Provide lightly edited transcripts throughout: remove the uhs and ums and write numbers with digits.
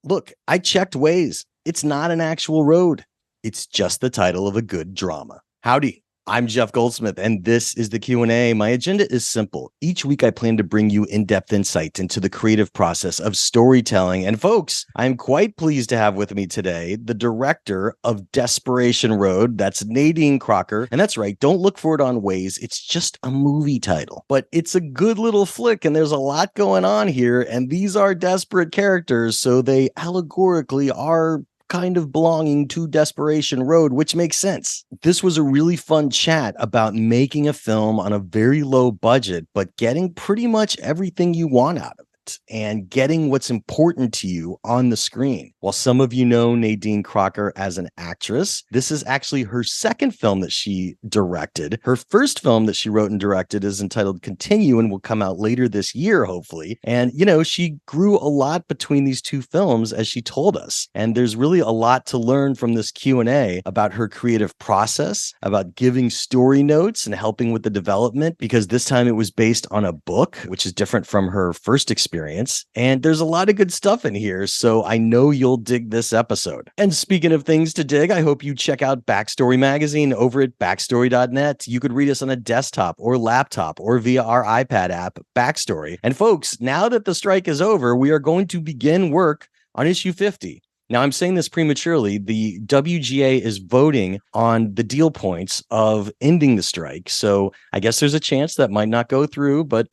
Look, I checked Waze. It's not an actual road. It's just the title of a good drama. Howdy. I'm Jeff Goldsmith, and this is the Q&A. My agenda is simple. Each week, I plan to bring you in-depth insight into the creative process of storytelling. And folks, I'm quite pleased to have with me today the director of Desperation Road. That's Nadine Crocker. And that's right, don't look for it on Waze. It's just a movie title. But it's a good little flick, and there's a lot going on here. And these are desperate characters, so they allegorically are kind of belonging to Desperation Road, which makes sense. This was a really fun chat about making a film on a very low budget, but getting pretty much everything you want out of it and getting what's important to you on the screen. While some of you know Nadine Crocker as an actress, this is actually her second film that she directed. Her first film that she wrote and directed is entitled Continue and will come out later this year, hopefully. And, she grew a lot between these two films, as she told us. And there's really a lot to learn from this Q&A about her creative process, about giving story notes and helping with the development, because this time it was based on a book, which is different from her first experience. And there's a lot of good stuff in here, so I know you'll dig this episode. And speaking of things to dig, I hope you check out Backstory Magazine over at backstory.net. You could read us on a desktop or laptop or via our iPad app, Backstory. And folks, now that the strike is over, we are going to begin work on issue 50. Now, I'm saying this prematurely. The WGA is voting on the deal points of ending the strike. So I guess there's a chance that might not go through, but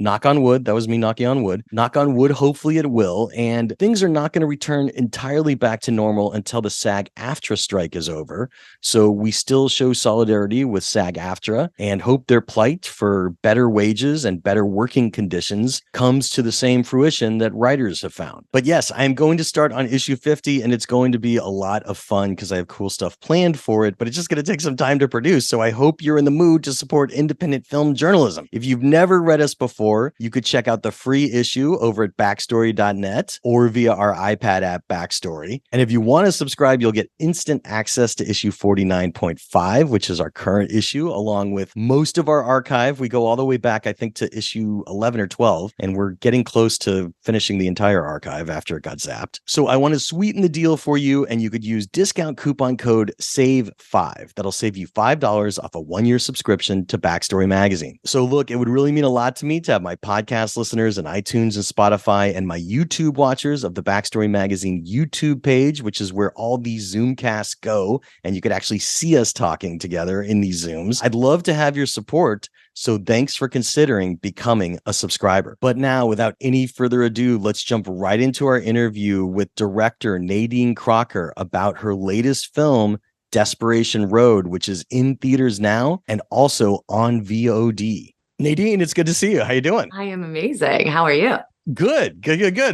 knock on wood. That was me knocking on wood. Knock on wood. Hopefully it will. And things are not going to return entirely back to normal until the SAG-AFTRA strike is over. So we still show solidarity with SAG-AFTRA and hope their plight for better wages and better working conditions comes to the same fruition that writers have found. But yes, I'm going to start on issue 50, and it's going to be a lot of fun because I have cool stuff planned for it, but it's just going to take some time to produce. So I hope you're in the mood to support independent film journalism. If you've never read us before, you could check out the free issue over at backstory.net or via our iPad app Backstory. And if you want to subscribe, you'll get instant access to issue 49.5, which is our current issue, along with most of our archive. We go all the way back, I think, to issue 11 or 12, and we're getting close to finishing the entire archive after it got zapped. So I want to sweeten the deal for you, and you could use discount coupon code SAVE5. That'll save you $5 off a one-year subscription to Backstory Magazine. So look, it would really mean a lot to me to have my podcast listeners and iTunes and Spotify and my YouTube watchers of the Backstory Magazine YouTube page, which is where all these Zoomcasts go, and you could actually see us talking together in these Zooms. I'd love to have your support, so thanks for considering becoming a subscriber. But now, without any further ado, let's jump right into our interview with director Nadine Crocker about her latest film, Desperation Road, which is in theaters now and also on VOD. Nadine, it's good to see you. How you doing? I am amazing. How are you? Good.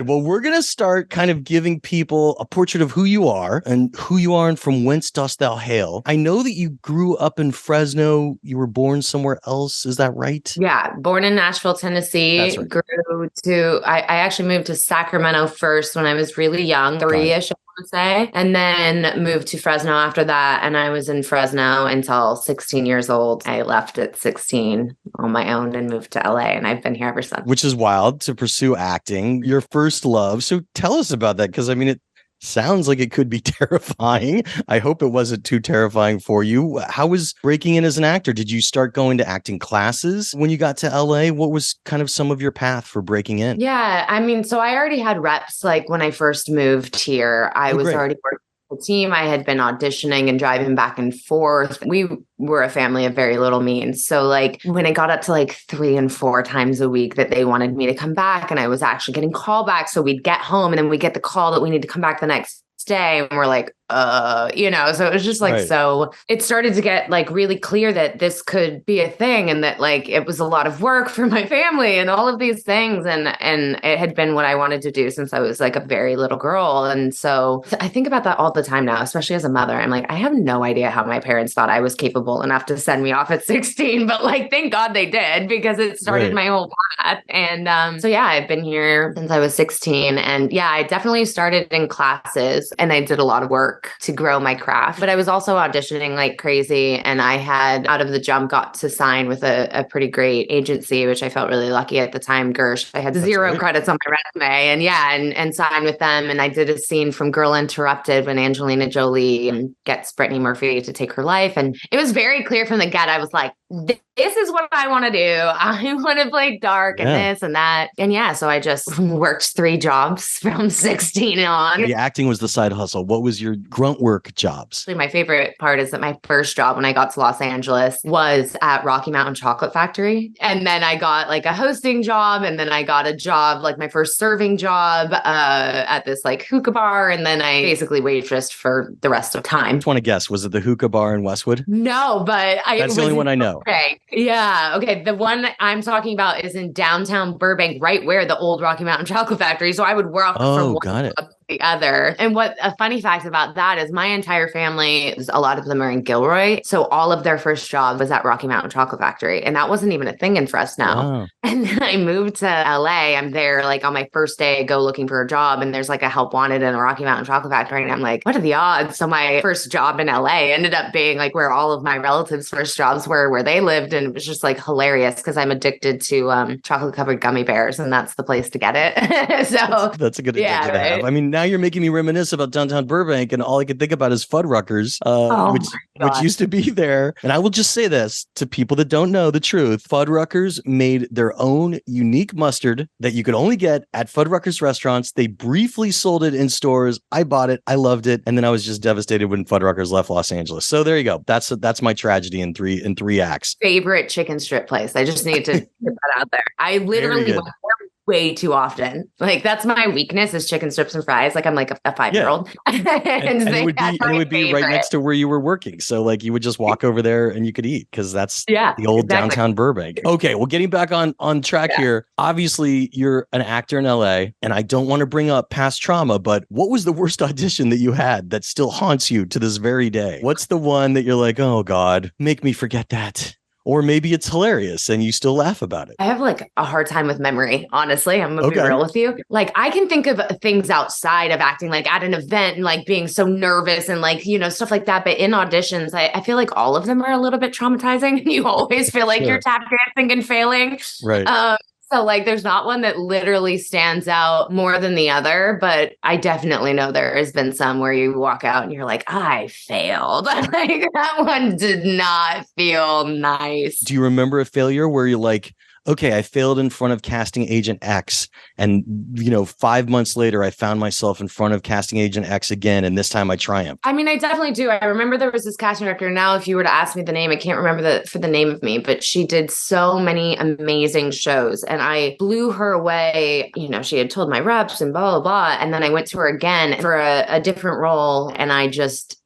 Well, we're going to start kind of giving people a portrait of who you are and from whence dost thou hail. I know that you grew up in Fresno. You were born somewhere else. Is that right? Yeah. Born in Nashville, Tennessee. That's right. I actually moved to Sacramento first when I was really young, 3-ish, I want to say, and then moved to Fresno after that. And I was in Fresno until 16 years old. I left at 16 on my own and moved to LA, and I've been here ever since. Which is wild to pursue acting, your first love. So tell us about that, because I mean, it sounds like it could be terrifying. I hope it wasn't too terrifying for you. How was breaking in as an actor? Did you start going to acting classes when you got to LA? What was kind of some of your path for breaking in? Yeah, I mean, so I already had reps. Like when I first moved here, I was already working with the team. I had been auditioning and driving back and forth. We were a family of very little means. So like when it got up to like 3 and 4 times a week that they wanted me to come back, and I was actually getting callbacks. So we'd get home and then we get the call that we need to come back the next day. And we're like, so it was just like, So it started to get like really clear that this could be a thing, and that like it was a lot of work for my family and all of these things. And it had been what I wanted to do since I was like a very little girl. And so I think about that all the time now, especially as a mother. I'm like, I have no idea how my parents thought I was capable enough to send me off at 16, but like, thank God they did, because it started my whole path. And so yeah, I've been here since I was 16, and yeah, I definitely started in classes, and I did a lot of work work to grow my craft. But I was also auditioning like crazy. And I had out of the jump got to sign with a pretty great agency, which I felt really lucky at the time. Gersh. I had zero credits on my resume and signed with them. And I did a scene from Girl Interrupted when Angelina Jolie gets Brittany Murphy to take her life. And it was very clear from the get. I was like, this is what I want to do. I want to play dark and this and that. And so I just worked 3 jobs from 16 on. The acting was the side hustle. What was your grunt work jobs? My favorite part is that my first job when I got to Los Angeles was at Rocky Mountain Chocolate Factory. And then I got like a hosting job. And then I got a job, like my first serving job at this like hookah bar. And then I basically waitressed for the rest of time. I just want to guess, was it the hookah bar in Westwood? No, but that's the only one I know. Okay. Yeah. Okay. The one I'm talking about is in downtown Burbank, right where the old Rocky Mountain Chocolate Factory. So I would walk from one to the other. And what a funny fact about that is my entire family, a lot of them are in Gilroy. So all of their first job was at Rocky Mountain Chocolate Factory. And that wasn't even a thing in Fresno. Wow. And then I moved to LA. I'm there like on my first day, I go looking for a job and there's like a help wanted in a Rocky Mountain Chocolate Factory. And I'm like, what are the odds? So my first job in LA ended up being like where all of my relatives' first jobs were, where they lived. And it was just like hilarious because I'm addicted to chocolate covered gummy bears and that's the place to get it. So that's a good addiction to have. I mean, now you're making me reminisce about downtown Burbank and all I could think about is Fuddruckers, which used to be there. And I will just say this to people that don't know the truth. Fuddruckers made their own unique mustard that you could only get at Fuddruckers restaurants. They briefly sold it in stores. I bought it. I loved it. And then I was just devastated when Fuddruckers left Los Angeles. So there you go. That's my tragedy in three acts. Favorite chicken strip place. I just need to get that out there. I literally went there way too often. Like that's my weakness is chicken strips and fries. Like I'm like a 5-year-old. And it would be right next to where you were working. So like you would just walk over there and you could eat because that's the old downtown Burbank. Okay, well, getting back on track here. Obviously, you're an actor in LA, and I don't want to bring up past trauma, but what was the worst audition that you had that still haunts you to this very day? What's the one that you're like, oh God, make me forget that? Or maybe it's hilarious and you still laugh about it. I have like a hard time with memory, honestly. I'm going to be real with you. Like I can think of things outside of acting, like at an event and like being so nervous and like, you know, stuff like that. But in auditions, I feel like all of them are a little bit traumatizing. You always feel like you're tap dancing and failing. Right. So like there's not one that literally stands out more than the other, but I definitely know there has been some where you walk out and you're like, I failed. Like that one did not feel nice. Do you remember a failure where you're like, okay, I failed in front of casting agent X. And, 5 months later, I found myself in front of casting agent X again. And this time I triumphed. I mean, I definitely do. I remember there was this casting director. Now, if you were to ask me the name, I can't remember for the name of me, but she did so many amazing shows and I blew her away. She had told my reps and blah, blah, blah. And then I went to her again for a different role and I just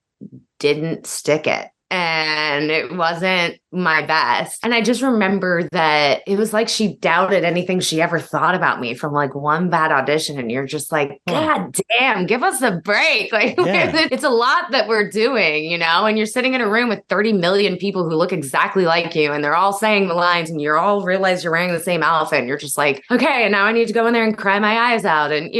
didn't stick it. And it wasn't my best. And I just remember that it was like she doubted anything she ever thought about me from like one bad audition. And you're just like, God damn, give us a break. Like it's a lot that we're doing, and you're sitting in a room with 30 million people who look exactly like you. And they're all saying the lines and you're all realize you're wearing the same outfit. And you're just like, okay, and now I need to go in there and cry my eyes out. And,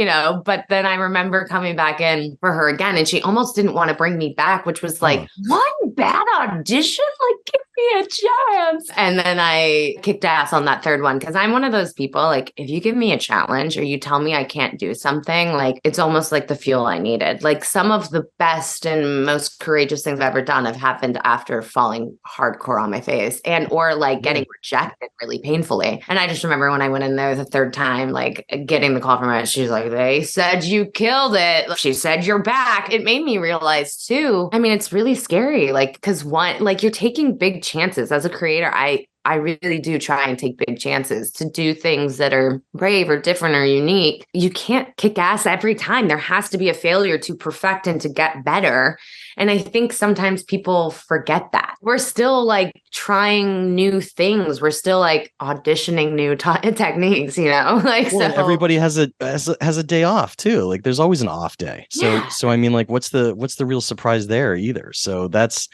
but then I remember coming back in for her again and she almost didn't want to bring me back, which was like one bad audition, like give me a chance. And then I kicked ass on that third one because I'm one of those people, like if you give me a challenge or you tell me I can't do something, like it's almost like the fuel I needed. Like some of the best and most courageous things I've ever done have happened after falling hardcore on my face and or like getting rejected really painfully. And I just remember when I went in there the third time, like getting the call from her, she's like, they said you killed it. She said you're back. It made me realize too, I mean, it's really scary. Like, because one, like you're taking big chances as a creator. I really do try and take big chances to do things that are brave or different or unique. You can't kick ass every time. There has to be a failure to perfect and to get better. And I think sometimes people forget that. We're still like trying new things. We're still like auditioning new techniques, like so. Everybody has a day off too. Like there's always an off day. So I mean, like what's the real surprise there either? So that's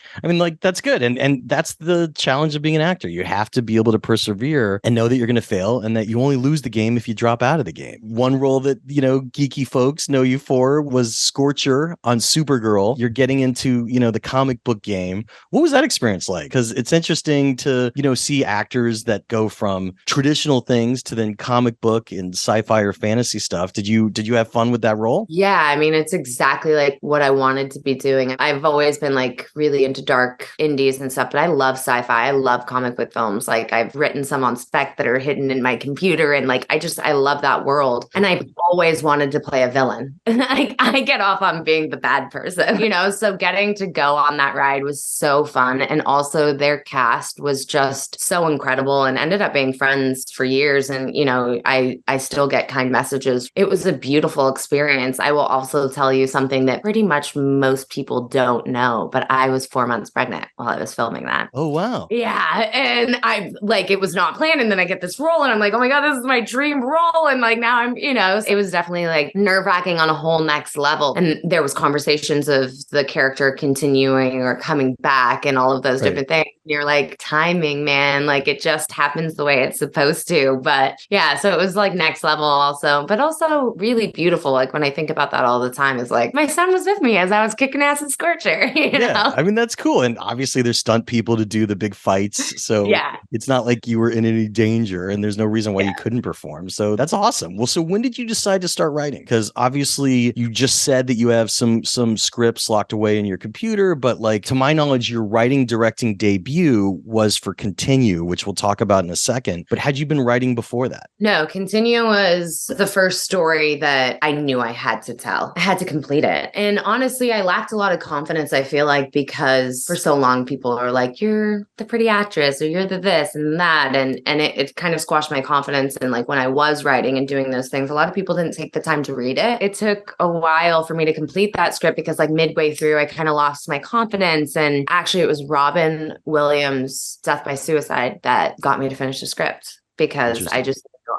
good. And that's the challenge of being an actor. You have have to be able to persevere and know that you're going to fail and that you only lose the game if you drop out of the game. One role that, you know, geeky folks know you for was Scorcher on Supergirl. You're getting into, you know, the comic book game. What was that experience like? Because it's interesting to, you know, see actors that go from traditional things to then comic book and sci-fi or fantasy stuff. Did you have fun with that role? Yeah, I mean, it's exactly like what I wanted to be doing. I've always been like really into dark indies and stuff, but I love sci-fi. I love comic book films. Like I've written some on spec that are hidden in my computer. And like, I love that world. And I've always wanted to play a villain. Like I get off on being the bad person, you know? So getting to go on that ride was so fun. And also their cast was just so incredible and ended up being friends for years. And, you know, I still get kind messages. It was a beautiful experience. I will also tell you something that pretty much most people don't know, but I was 4 months pregnant while I was filming that. Oh, wow. Yeah. And I like, it was not planned. And then I get this role and I'm like, oh my God, this is my dream role. And like, now I'm, you know, it was definitely like nerve wracking on a whole next level. And there was conversations of the character continuing or coming back and all of those different things. You're like, timing, man, like it just happens the way it's supposed to. But yeah, so it was like next level also, but also really beautiful. Like when I think about that all the time, is like my son was with me as I was kicking ass in Scorcher. You know? I mean, that's cool. And obviously there's stunt people to do the big fights. So it's not like you were in any danger and there's no reason why you couldn't perform. So that's awesome. Well, so when did you decide to start writing? Because obviously you just said that you have some scripts locked away in your computer, but like to my knowledge, your writing directing debut was for Continue, which we'll talk about in a second. But had you been writing before that? No, Continue was the first story that I knew I had to tell. I had to complete it. And honestly, I lacked a lot of confidence, I feel like, because for so long people are like, you're the pretty actress or you're the this and that. And it kind of squashed my confidence. And like when I was writing and doing those things, a lot of people didn't take the time to read it. It took a while for me to complete that script because like midway through, I kind of lost my confidence. And actually it was Robin Williams' Death by Suicide that got me to finish the script, because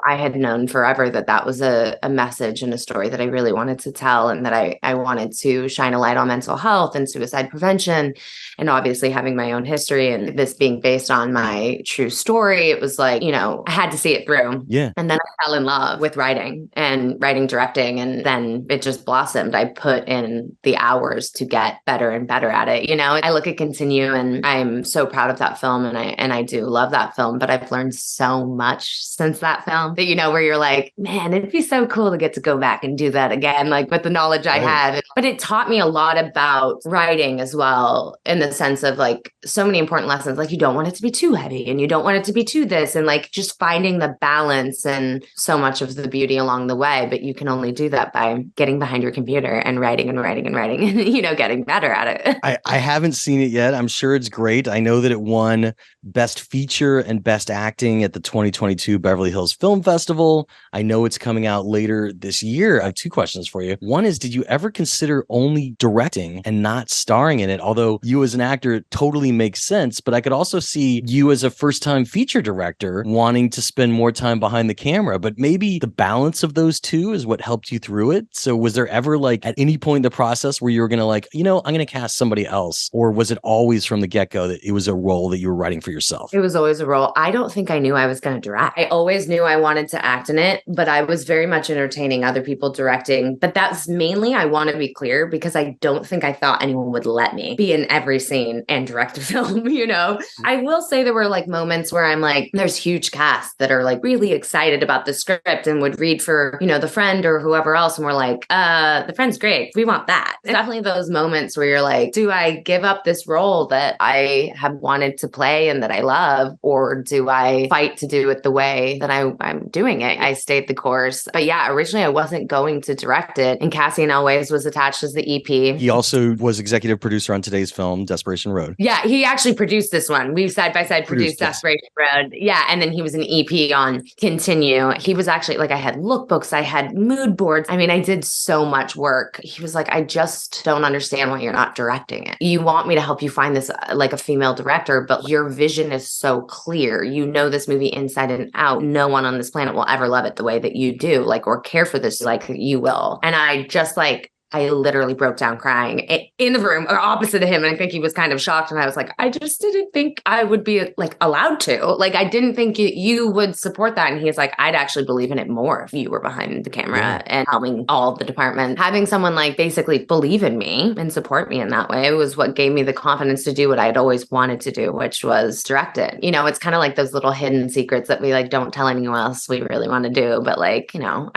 I had known forever that was a message and a story that I really wanted to tell, and that I wanted to shine a light on mental health and suicide prevention. And obviously having my own history and this being based on my true story, it was like, you know, I had to see it through. Yeah. And then I fell in love with writing, directing, and then it just blossomed. I put in the hours to get better and better at it. You know, I look at Continue and I'm so proud of that film, and I do love that film, but I've learned so much since that film that, you know, where you're like, man, it'd be so cool to get to go back and do that again, like with the knowledge I had. But it taught me a lot about writing as well, in the sense of like so many important lessons. Like you don't want it to be too heavy and you don't want it to be too this, and like just finding the balance and so much of the beauty along the way. But you can only do that by getting behind your computer and writing and writing and writing and, you know, getting better at it. I haven't seen it yet. I'm sure it's great. I know that it won Best Feature and Best Acting at the 2022 Beverly Hills Film Festival. I know it's coming out later this year. I have two questions for you. One is, did you ever consider only directing and not starring in it? Although you as an actor, it totally makes sense, but I could also see you as a first-time feature director wanting to spend more time behind the camera, but maybe the balance of those two is what helped you through it. So was there ever like at any point in the process where you were going to like, you know, I'm going to cast somebody else? Or was it always from the get-go that it was a role that you were writing for yourself? It was always a role. I don't think I knew I was going to direct. I always knew I wanted to act in it, but I was very much entertaining other people directing. But that's mainly, I want to be clear, because I don't think I thought anyone would let me be in every scene and direct a film, you know? I will say there were like moments where I'm like, there's huge casts that are like really excited about the script and would read for, you know, the friend or whoever else. And we're like, the friend's great. We want that. It's definitely those moments where you're like, do I give up this role that I have wanted to play and that I love, or do I fight to do it the way that I'm doing it? I stayed the course. But yeah, originally I wasn't going to direct it, and Cassian Elways was attached as the EP. He also was executive producer on today's film, Desperation Road. Yeah, he actually produced this one. We side by side produced Desperation Road. Yeah, and then he was an EP on Continue. He was actually like, I had lookbooks, I had mood boards. I mean, I did so much work. He was like, I just don't understand why you're not directing it. You want me to help you find this like a female director, but your vision is so clear. You know this movie inside and out. No one on this planet will ever love it the way that you do, like, or care for this like you will. And I just like I literally broke down crying in the room or opposite of him. And I think he was kind of shocked. And I was like, I just didn't think I would be like allowed to. Like, I didn't think you would support that. And he's like, I'd actually believe in it more if you were behind the camera and helping all of the department. Having someone like basically believe in me and support me in that way was what gave me the confidence to do what I'd always wanted to do, which was direct it. You know, it's kind of like those little hidden secrets that we like don't tell anyone else we really want to do. But like, you know,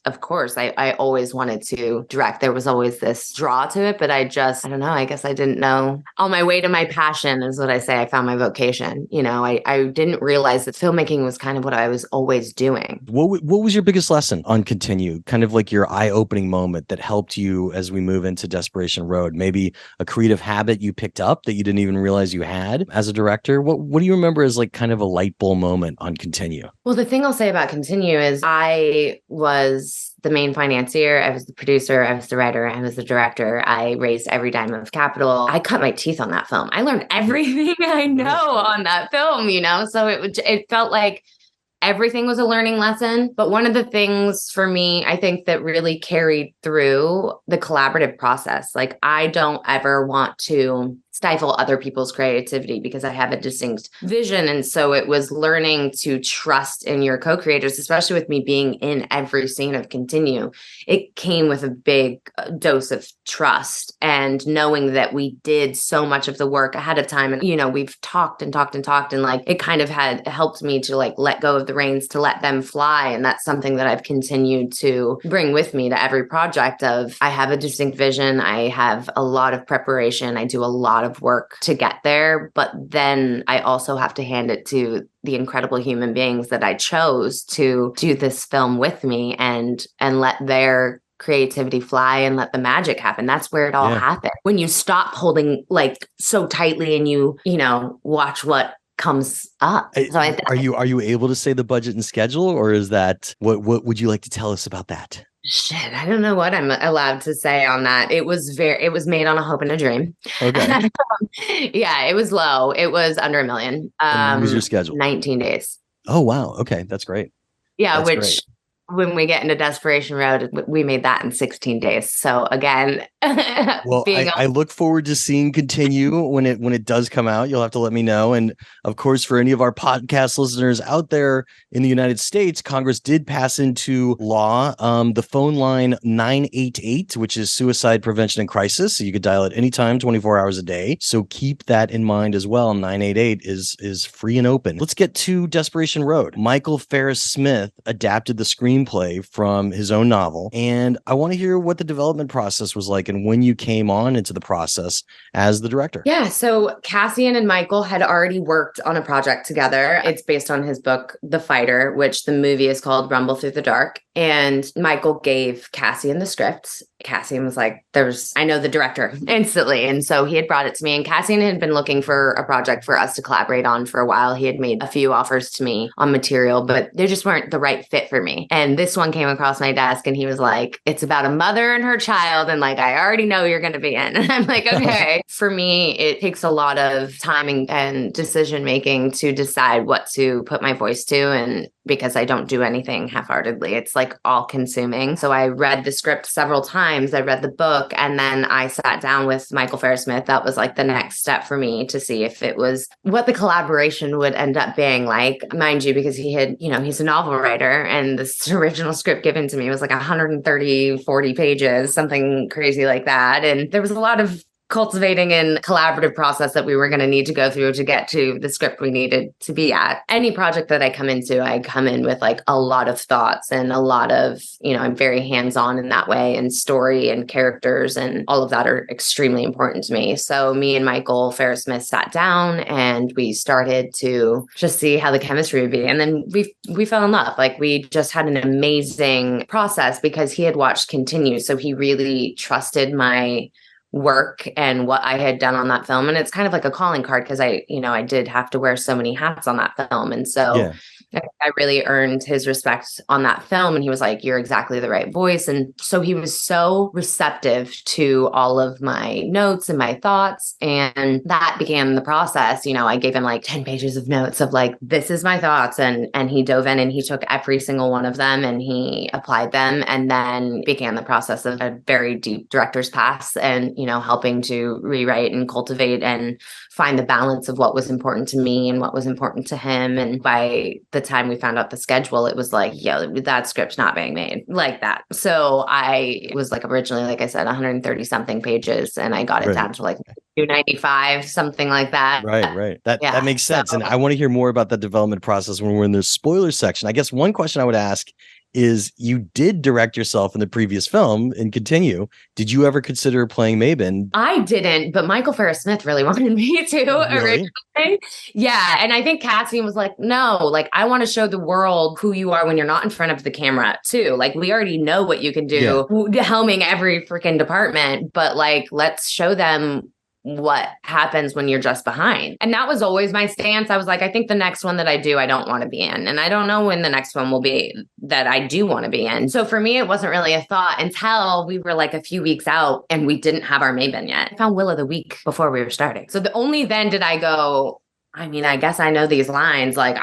of course, I always wanted to direct. There was always this draw to it, but I don't know. I guess I didn't know. On my way to my passion is what I say. I found my vocation. You know, I didn't realize that filmmaking was kind of what I was always doing. What was your biggest lesson on Continue? Kind of like your eye-opening moment that helped you as we move into Desperation Road? Maybe a creative habit you picked up that you didn't even realize you had as a director? What do you remember as like kind of a light bulb moment on Continue? Well, the thing I'll say about Continue is I was the main financier. I was the producer. I was the writer. I was the director. I raised every dime of capital. I cut my teeth on that film. I learned everything I know on that film, you know? So it felt like everything was a learning lesson. But one of the things for me, I think that really carried through the collaborative process. Like, I don't ever want to stifle other people's creativity because I have a distinct vision. And so it was learning to trust in your co-creators, especially with me being in every scene of Continue. It came with a big dose of trust and knowing that we did so much of the work ahead of time. And, you know, we've talked and talked and talked, and like, it kind of had helped me to like let go of the reins, to let them fly. And that's something that I've continued to bring with me to every project of, I have a distinct vision. I have a lot of preparation. I do a lot of work to get there, but then I also have to hand it to the incredible human beings that I chose to do this film with me and let their creativity fly and let the magic happen. That's where it all happened. When you stop holding like so tightly and you know, watch what comes up. So are you able to say the budget and schedule, or is that what would you like to tell us about that? Shit, I don't know what I'm allowed to say on that. It was made on a hope and a dream. Okay. Yeah, it was low. It was under $1 million. And what was your schedule? 19 days. Oh, wow. Okay. That's great. Yeah, great. When we get into Desperation Road, we made that in 16 days. So again, well, I look forward to seeing Continue when it does come out. You'll have to let me know. And of course, for any of our podcast listeners out there in the United States, Congress did pass into law the phone line 988, which is suicide prevention and crisis. So you could dial it anytime, 24 hours a day. So keep that in mind as well. 988 is free and open. Let's get to Desperation Road. Michael Ferris Smith adapted the screenplay from his own novel. And I want to hear what the development process was like and when you came on into the process as the director. Yeah. So Cassian and Michael had already worked on a project together. It's based on his book, The Fighter, which the movie is called Rumble Through the Dark. And Michael gave Cassian the script. Cassian was like, I know the director instantly. And so he had brought it to me, and Cassian had been looking for a project for us to collaborate on for a while. He had made a few offers to me on material, but they just weren't the right fit for me. And this one came across my desk and he was like, it's about a mother and her child. And like, I already know you're going to be in. And I'm like, okay. For me, it takes a lot of timing and decision-making to decide what to put my voice to. And because I don't do anything half-heartedly, it's like all consuming. So I read the script several times. I read the book, and then I sat down with Michael Ferris Smith. That was like the next step for me to see if it was what the collaboration would end up being like, mind you, because he had, he's a novel writer, and this original script given to me was like 130, 40 pages, something crazy like that. And there was a lot of cultivating and collaborative process that we were going to need to go through to get to the script we needed to be at. Any project that I come in with like a lot of thoughts and a lot of, I'm very hands-on in that way, and story and characters and all of that are extremely important to me. So me and Michael Ferris Smith sat down and we started to just see how the chemistry would be. And then we fell in love. Like, we just had an amazing process because he had watched Continue. So he really trusted my work and what I had done on that film. And it's kind of like a calling card because I did have to wear so many hats on that film. And so I really earned his respect on that film. And he was like, you're exactly the right voice. And so he was so receptive to all of my notes and my thoughts. And that began the process. You know, I gave him like 10 pages of notes of like, this is my thoughts. And he dove in and he took every single one of them and he applied them, and then began the process of a very deep director's pass and, you know, helping to rewrite and cultivate and find the balance of what was important to me and what was important to him. And by the time we found out the schedule, it was like, yo, that script's not being made like that. So it was like originally, like I said, 130 something pages, and I got it down to like 295, something like that. Right. That makes sense. And I want to hear more about that development process when we're in the spoiler section. I guess one question I would ask is, you did direct yourself in the previous film and continue. Did you ever consider playing Mabon? I didn't, but Michael Farris-Smith really wanted me to originally. Yeah. And I think Cassian was like, no, like, I want to show the world who you are when you're not in front of the camera too. Like, we already know what you can do, helming every freaking department, but like, let's show them what happens when you're just behind. And that was always my stance. I was like, I think the next one that I do, I don't want to be in. And I don't know when the next one will be that I do want to be in. So for me, it wasn't really a thought until we were like a few weeks out and we didn't have our Mabon yet. I found Willa the week before we were starting. So only then did I go, I mean, I guess I know these lines. Like,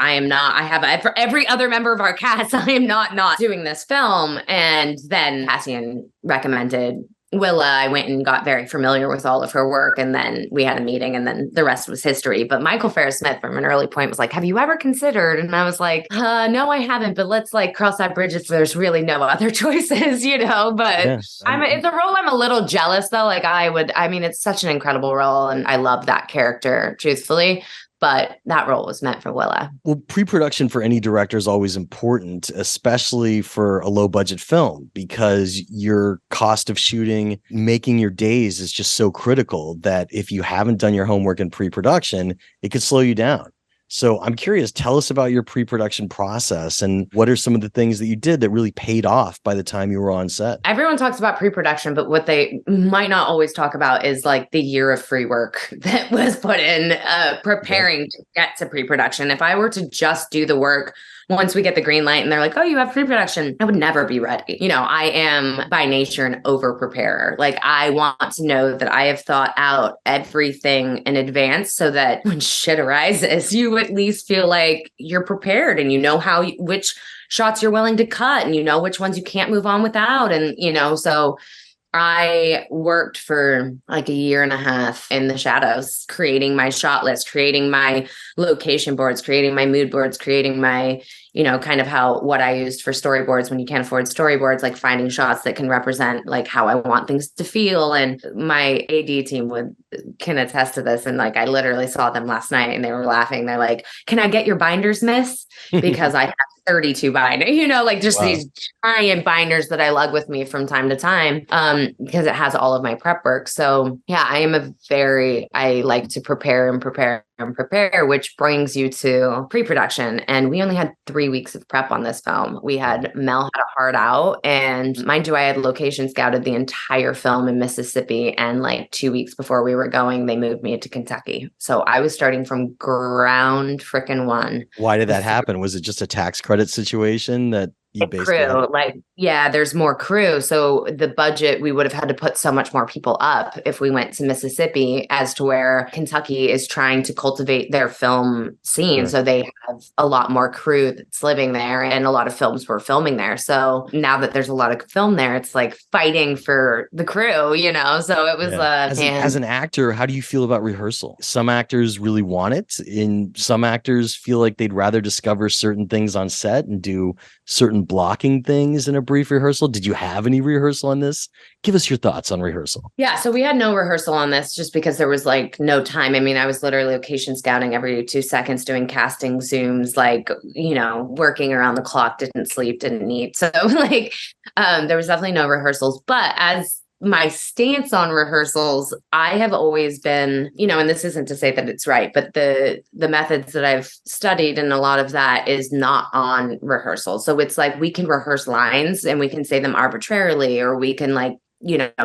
for every other member of our cast, I am not doing this film. And then Cassian recommended Willa. I went and got very familiar with all of her work, and then we had a meeting, and then the rest was history. But Michael Farris-Smith from an early point was like, have you ever considered? And I was like, no, I haven't, but let's like cross that bridge if there's really no other choices, you know. But it's a role I'm a little jealous though. Like, it's such an incredible role, and I love that character, truthfully. But that role was meant for Willa. Well, pre-production for any director is always important, especially for a low-budget film, because your cost of shooting, making your days is just so critical that if you haven't done your homework in pre-production, it could slow you down. So I'm curious, tell us about your pre-production process and what are some of the things that you did that really paid off by the time you were on set? Everyone talks about pre-production, but what they might not always talk about is like the year of free work that was put in preparing to get to pre-production. If I were to just do the work once we get the green light and they're like, oh, you have pre-production, I would never be ready. You know, I am by nature an over-preparer. Like, I want to know that I have thought out everything in advance so that when shit arises, you at least feel like you're prepared and you know which shots you're willing to cut and you know which ones you can't move on without. And, you know, so I worked for like a year and a half in the shadows, creating my shot list, creating my location boards, creating my mood boards, creating my, you know, kind of what I used for storyboards when you can't afford storyboards, like finding shots that can represent like how I want things to feel. And my AD team can attest to this. And like, I literally saw them last night and they were laughing. They're like, can I get your binders, miss? Because I have 32 binders, you know, like just these giant binders that I lug with me from time to time, because it has all of my prep work. So yeah, I like to prepare and prepare and prepare, which brings you to pre-production. And we only had 3 weeks of prep on this film. Mel had a hard out, and mind you, I had location scouted the entire film in Mississippi. And like 2 weeks before we were going, they moved me to Kentucky. So I was starting from ground frickin' one. Why did that happen? Was it just a tax credit situation that you crew? There's more crew. So the budget, we would have had to put so much more people up if we went to Mississippi, as to where Kentucky is trying to cultivate their film scene. Right. So they have a lot more crew that's living there, and a lot of films were filming there. So now that there's a lot of film there, it's like fighting for the crew, you know? So it was as an actor, how do you feel about rehearsal? Some actors really want it, and some actors feel like they'd rather discover certain things on set and do certain blocking things in a brief rehearsal. Did you have any rehearsal on this? Give us your thoughts on rehearsal. Yeah, so we had no rehearsal on this just because there was like no time. I mean, I was literally location scouting every 2 seconds, doing casting Zooms, like, you know, working around the clock, didn't sleep, didn't eat. So like, there was definitely no rehearsals. But as my stance on rehearsals, I have always been, you know, and this isn't to say that it's right, but the methods that I've studied, and a lot of that is not on rehearsal. So it's like, we can rehearse lines and we can say them arbitrarily, or we can like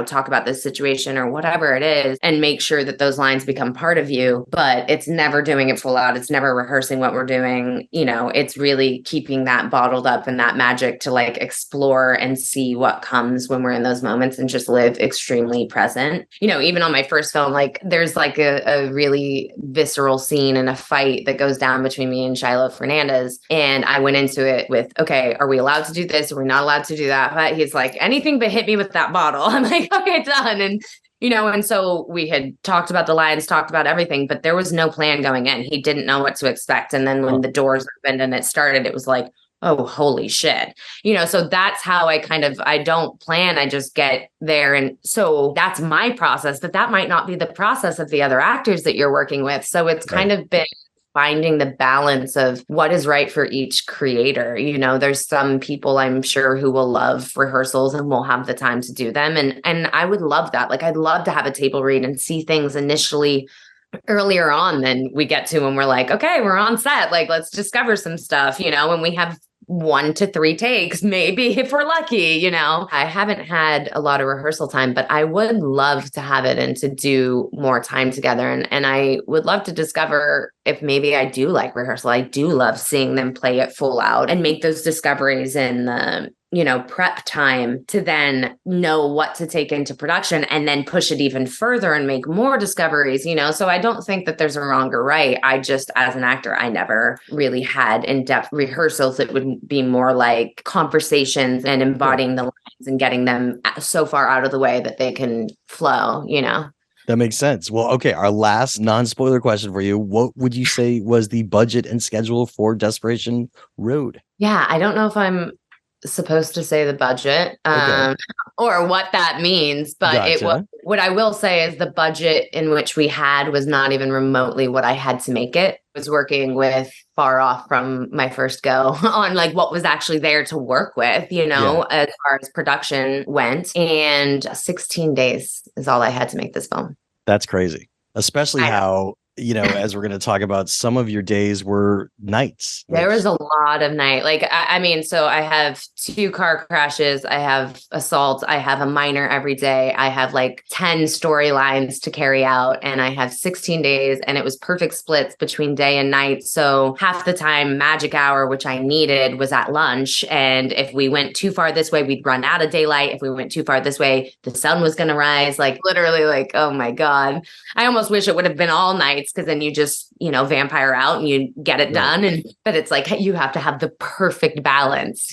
talk about this situation or whatever it is, and make sure that those lines become part of you. But it's never doing it full out. It's never rehearsing what we're doing. It's really keeping that bottled up and that magic to like explore and see what comes when we're in those moments and just live extremely present. Even on my first film, like there's like a really visceral scene in a fight that goes down between me and Shiloh Fernandez. And I went into it with, okay, are we allowed to do this? Are we not allowed to do that? But he's like, anything but hit me with that bottle. I'm like, okay, done. And so we had talked about the lines, talked about everything, but there was no plan going in. He didn't know what to expect. And then when the doors opened and it started, it was like, oh, holy shit. So that's how I don't plan. I just get there. And so that's my process, but that might not be the process of the other actors that you're working with. So it's kind of been finding the balance of what is right for each creator. There's some people I'm sure who will love rehearsals and will have the time to do them. And I would love that. Like, I'd love to have a table read and see things initially earlier on than we get to when we're like, okay, we're on set. Like, let's discover some stuff, and we have 1 to 3 takes, maybe if we're lucky. I haven't had a lot of rehearsal time, but I would love to have it and to do more time together. And I would love to discover if maybe I do like rehearsal. I do love seeing them play it full out and make those discoveries in the prep time to then know what to take into production and then push it even further and make more discoveries, So I don't think that there's a wrong or right. I just, as an actor, I never really had in-depth rehearsals. It would be more like conversations and embodying the lines and getting them so far out of the way that they can flow, That makes sense. Well, okay. Our last non-spoiler question for you. What would you say was the budget and schedule for Desperation Road? Yeah, I don't know if I'm supposed to say the budget or what that means, but Gotcha. It was, what I will say is the budget in which we had was not even remotely what I had to make it. I was working with far off from my first go on like what was actually there to work with, as far as production went. And 16 days is all I had to make this film. That's crazy. Especially how, as we're going to talk about, some of your days were nights. There was a lot of night. Like, so I have 2 car crashes. I have assaults. I have a minor every day. I have like 10 storylines to carry out, and I have 16 days, and it was perfect splits between day and night. So half the time, magic hour, which I needed, was at lunch. And if we went too far this way, we'd run out of daylight. If we went too far this way, the sun was going to rise. Like, literally, like, oh my God. I almost wish it would have been all nights, because then you just, vampire out and you get it done. But it's like, you have to have the perfect balance,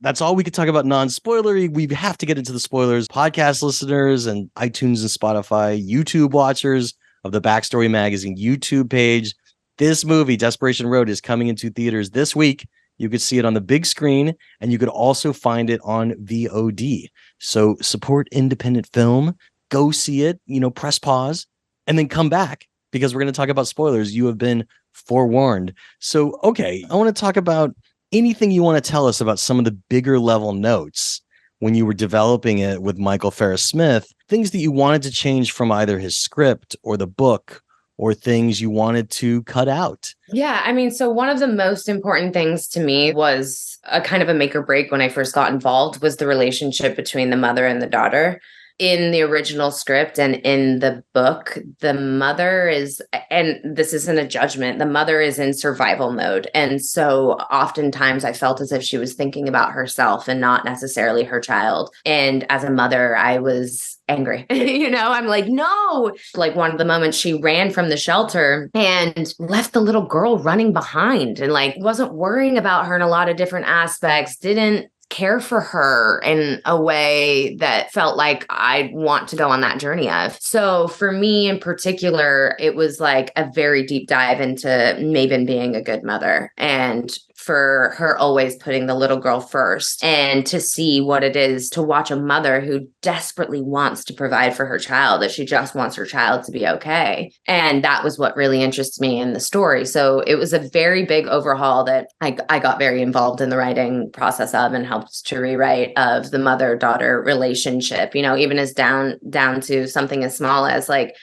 That's all we could talk about non-spoilery. We have to get into the spoilers. Podcast listeners and iTunes and Spotify, YouTube watchers of the Backstory Magazine YouTube page. This movie, Desperation Road, is coming into theaters this week. You could see it on the big screen, and you could also find it on VOD. So support independent film. Go see it, press pause, and then come back, because we're going to talk about spoilers. You have been forewarned. So, okay, I want to talk about anything you want to tell us about some of the bigger level notes when you were developing it with Michael Ferris Smith, things that you wanted to change from either his script or the book, or things you wanted to cut out. Yeah, so one of the most important things to me was a kind of a make or break when I first got involved was the relationship between the mother and the daughter. In the original script and in the book, the mother is, and this isn't a judgment, the mother is in survival mode. And so oftentimes I felt as if she was thinking about herself and not necessarily her child. And as a mother, I was angry. I'm like, no. Like, one of the moments she ran from the shelter and left the little girl running behind, and like wasn't worrying about her in a lot of different aspects, didn't care for her in a way that felt like I'd want to go on that journey of. So for me in particular, it was like a very deep dive into Maven being a good mother, and for her always putting the little girl first, and to see what it is to watch a mother who desperately wants to provide for her child, that she just wants her child to be okay. And that was what really interested me in the story. So it was a very big overhaul that I got very involved in the writing process of, and helped to rewrite, of the mother-daughter relationship, even as down to something as small as like,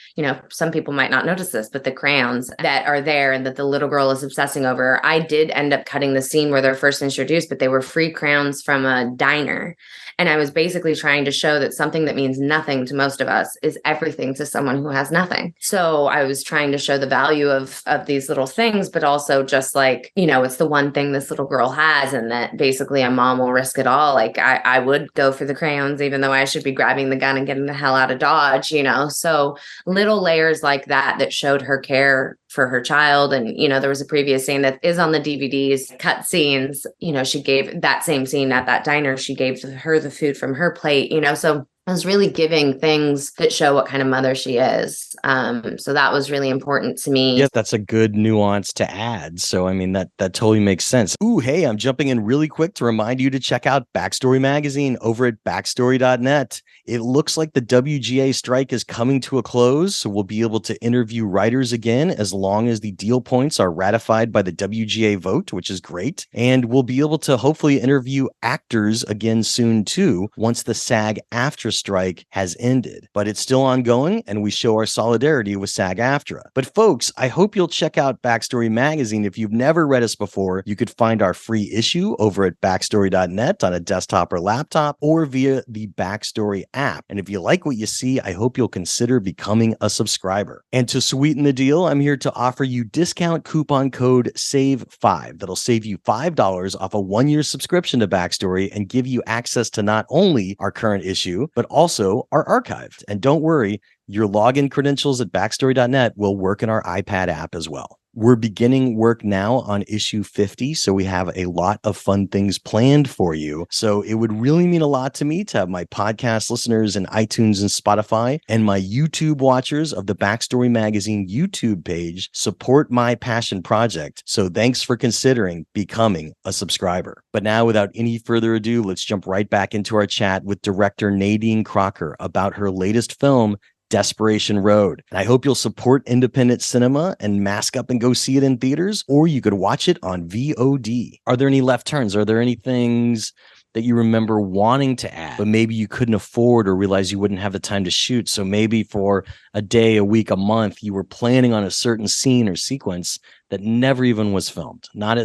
some people might not notice this, but the crayons that are there and that the little girl is obsessing over. I did end up cutting the scene where they're first introduced, but they were free crayons from a diner. And I was basically trying to show that something that means nothing to most of us is everything to someone who has nothing. So I was trying to show the value of these little things, but also just like, it's the one thing this little girl has, and that basically a mom will risk it all. Like I would go for the crayons, even though I should be grabbing the gun and getting the hell out of Dodge, So little layers like that showed her care for her child. And, there was a previous scene that is on the DVDs, cut scenes, she gave that same scene at that diner. She gave her the food from her plate, so I was really giving things that show what kind of mother she is. So that was really important to me. Yes, that's a good nuance to add. So, I mean, that totally makes sense. Ooh, hey, I'm jumping in really quick to remind you to check out Backstory Magazine over at backstory.net. It looks like the WGA strike is coming to a close, so we'll be able to interview writers again as long as the deal points are ratified by the WGA vote, which is great. And we'll be able to hopefully interview actors again soon, too, once the SAG-AFTRA strike has ended. But it's still ongoing, and we show our solidarity with SAG-AFTRA. But folks, I hope you'll check out Backstory Magazine. If you've never read us before, you could find our free issue over at backstory.net on a desktop or laptop, or via the Backstory app. And if you like what you see, I hope you'll consider becoming a subscriber. And to sweeten the deal, I'm here to offer you discount coupon code SAVE5 that'll save you $5 off a 1-year subscription to Backstory and give you access to not only our current issue, but also our archived. And don't worry, your login credentials at backstory.net will work in our iPad app as well. We're beginning work now on issue 50, so we have a lot of fun things planned for you. So it would really mean a lot to me to have my podcast listeners in iTunes and Spotify and my YouTube watchers of the Backstory Magazine YouTube page support my passion project. So thanks for considering becoming a subscriber. But now, without any further ado, let's jump right back into our chat with director Nadine Crocker about her latest film, Desperation Road. And I hope you'll support independent cinema and mask up and go see it in theaters, or you could watch it on VOD. Are there any left turns? Are there any things that you remember wanting to add, but maybe you couldn't afford or realize you wouldn't have the time to shoot? So maybe for a day, a week, a month, you were planning on a certain scene or sequence that never even was filmed. Not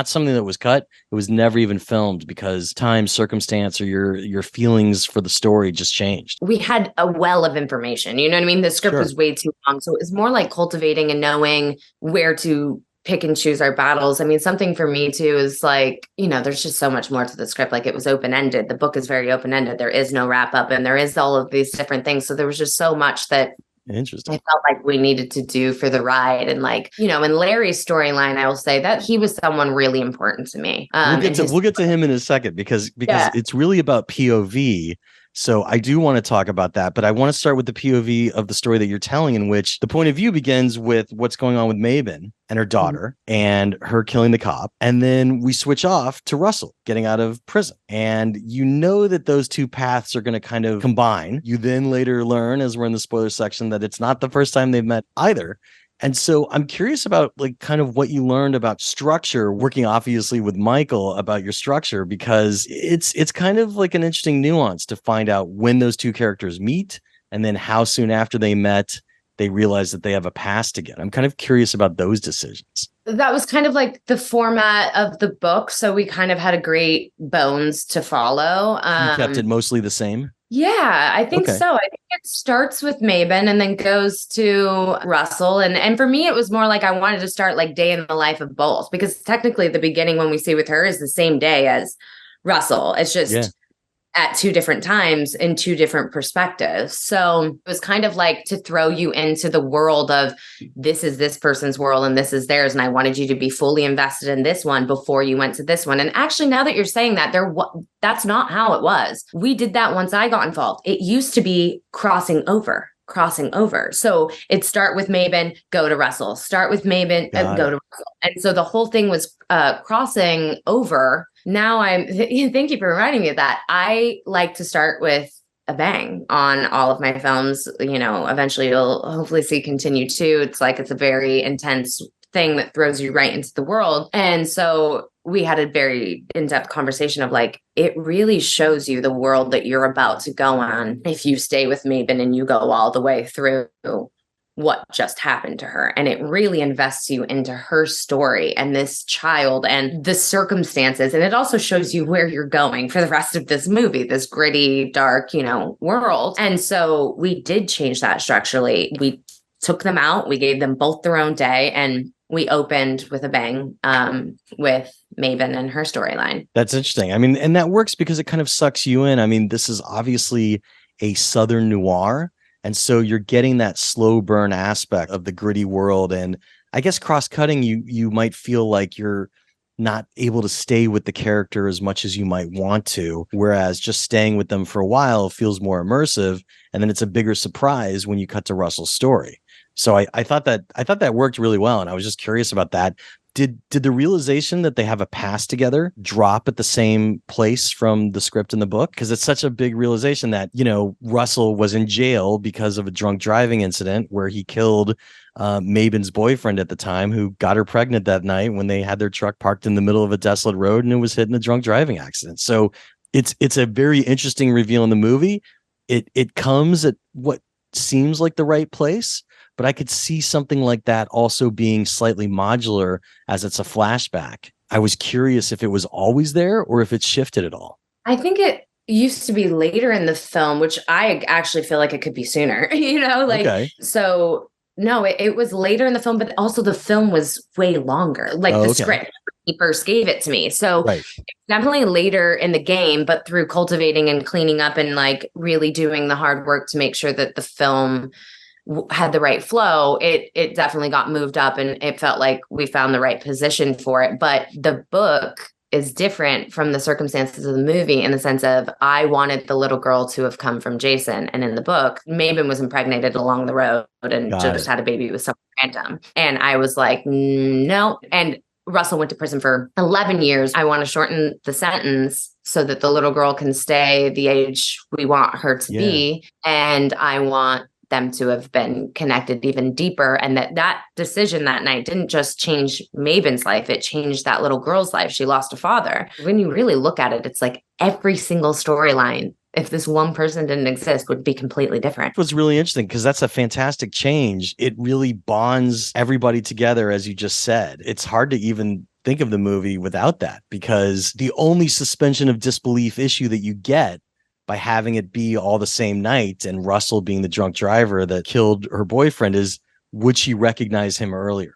something that was cut. It was never even filmed because time, circumstance, or your feelings for the story just changed. We had a well of information. You know what I mean? The script was way too long. So it was more like cultivating and knowing where to pick and choose our battles. I mean, something for me too is like, there's just so much more to the script. Like, it was open-ended. The book is very open-ended. There is no wrap up, and there is all of these different things. So there was just so much that Interesting. I felt like we needed to do for the ride. And like, in Larry's storyline, I will say that he was someone really important to me. We'll get to him in a second because it's really about POV. So I do want to talk about that, but I want to start with the POV of the story that you're telling, in which the point of view begins with what's going on with Mabon and her daughter and her killing the cop. And then we switch off to Russell getting out of prison. And that those two paths are going to kind of combine. You then later learn, as we're in the spoiler section, that it's not the first time they've met either. And so I'm curious about kind of what you learned about structure, working obviously with Michael about your structure, because it's kind of like an interesting nuance to find out when those two characters meet and then how soon after they met, they realize that they have a past together. I'm kind of curious about those decisions. That was kind of like the format of the book. So we kind of had a great bones to follow. You kept it mostly the same? Yeah, I think so. I think it starts with Mabon and then goes to Russell. And for me, it was more like I wanted to start like day in the life of both, because technically the beginning when we see with her is the same day as Russell. It's just at two different times in two different perspectives. So it was kind of like to throw you into the world of this is this person's world and this is theirs. And I wanted you to be fully invested in this one before you went to this one. And actually, now that you're saying that, that's not how it was. We did that once I got involved. It used to be crossing over. So it'd start with Mabon, go to Russell, start with Mabon, go to Russell. And so the whole thing was crossing over. Now thank you for reminding me of that. I like to start with a bang on all of my films. Eventually you'll hopefully see continue too. It's a very intense thing that throws you right into the world. And so we had a very in-depth conversation of it really shows you the world that you're about to go on if you stay with Mabon and you go all the way through what just happened to her. And it really invests you into her story and this child and the circumstances. And it also shows you where you're going for the rest of this movie, this gritty, dark, world. And so we did change that structurally. We took them out. We gave them both their own day. And we opened with a bang with Maven and her storyline. That's interesting. I mean, and that works because it kind of sucks you in. I mean, this is obviously a Southern noir. And so you're getting that slow burn aspect of the gritty world. And I guess cross-cutting, you might feel like you're not able to stay with the character as much as you might want to, whereas just staying with them for a while feels more immersive. And then it's a bigger surprise when you cut to Russell's story. So I thought that worked really well. And I was just curious about that. Did the realization that they have a past together drop at the same place from the script in the book? Because it's such a big realization that, Russell was in jail because of a drunk driving incident where he killed Maven's boyfriend at the time, who got her pregnant that night when they had their truck parked in the middle of a desolate road and it was hit in a drunk driving accident. So it's a very interesting reveal in the movie. It comes at what seems like the right place. But I could see something like that also being slightly modular as it's a flashback. I was curious if it was always there or if it shifted at all. I think it used to be later in the film, which I actually feel like it could be sooner, Okay. So no, it was later in the film, but also the film was way longer, the script. He first gave it to me. So It's definitely later in the game, but through cultivating and cleaning up and really doing the hard work to make sure that the film had the right flow, it definitely got moved up and it felt like we found the right position for it. But the book is different from the circumstances of the movie in the sense of I wanted the little girl to have come from Jason. And in the book, Maven was impregnated along the road and just had a baby with someone random. And I was like, no. And Russell went to prison for 11 years. I want to shorten the sentence so that the little girl can stay the age we want her to be. And I want them to have been connected even deeper, and that decision that night didn't just change Maven's life, it changed that little girl's life. She lost a father. When you really look at it, it's like every single storyline, if this one person didn't exist, would be completely different. It was really interesting because that's a fantastic change. It really bonds everybody together, as you just said. It's hard to even think of the movie without that, because the only suspension of disbelief issue that you get by having it be all the same night and Russell being the drunk driver that killed her boyfriend is, would she recognize him earlier?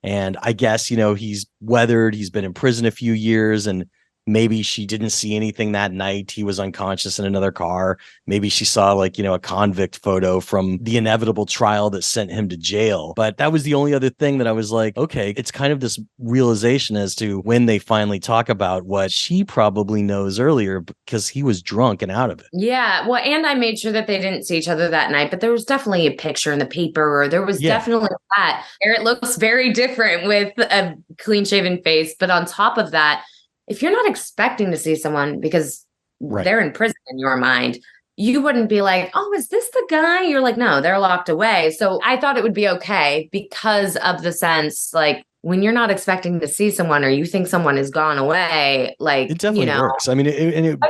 And I guess, he's weathered, he's been in prison a few years, and maybe she didn't see anything that night. He was unconscious in another car. Maybe she saw a convict photo from the inevitable trial that sent him to jail. But that was the only other thing that I was like, okay, it's kind of this realization as to when they finally talk about what she probably knows earlier because he was drunk and out of it. Yeah. Well, and I made sure that they didn't see each other that night, but there was definitely a picture in the paper, or there was definitely that. It looks very different with a clean shaven face. But on top of that, if you're not expecting to see someone because they're in prison in your mind, you wouldn't be like, oh, is this the guy? You're like, no, they're locked away. So I thought it would be okay because of the sense, when you're not expecting to see someone or you think someone has gone away, it definitely works. I mean,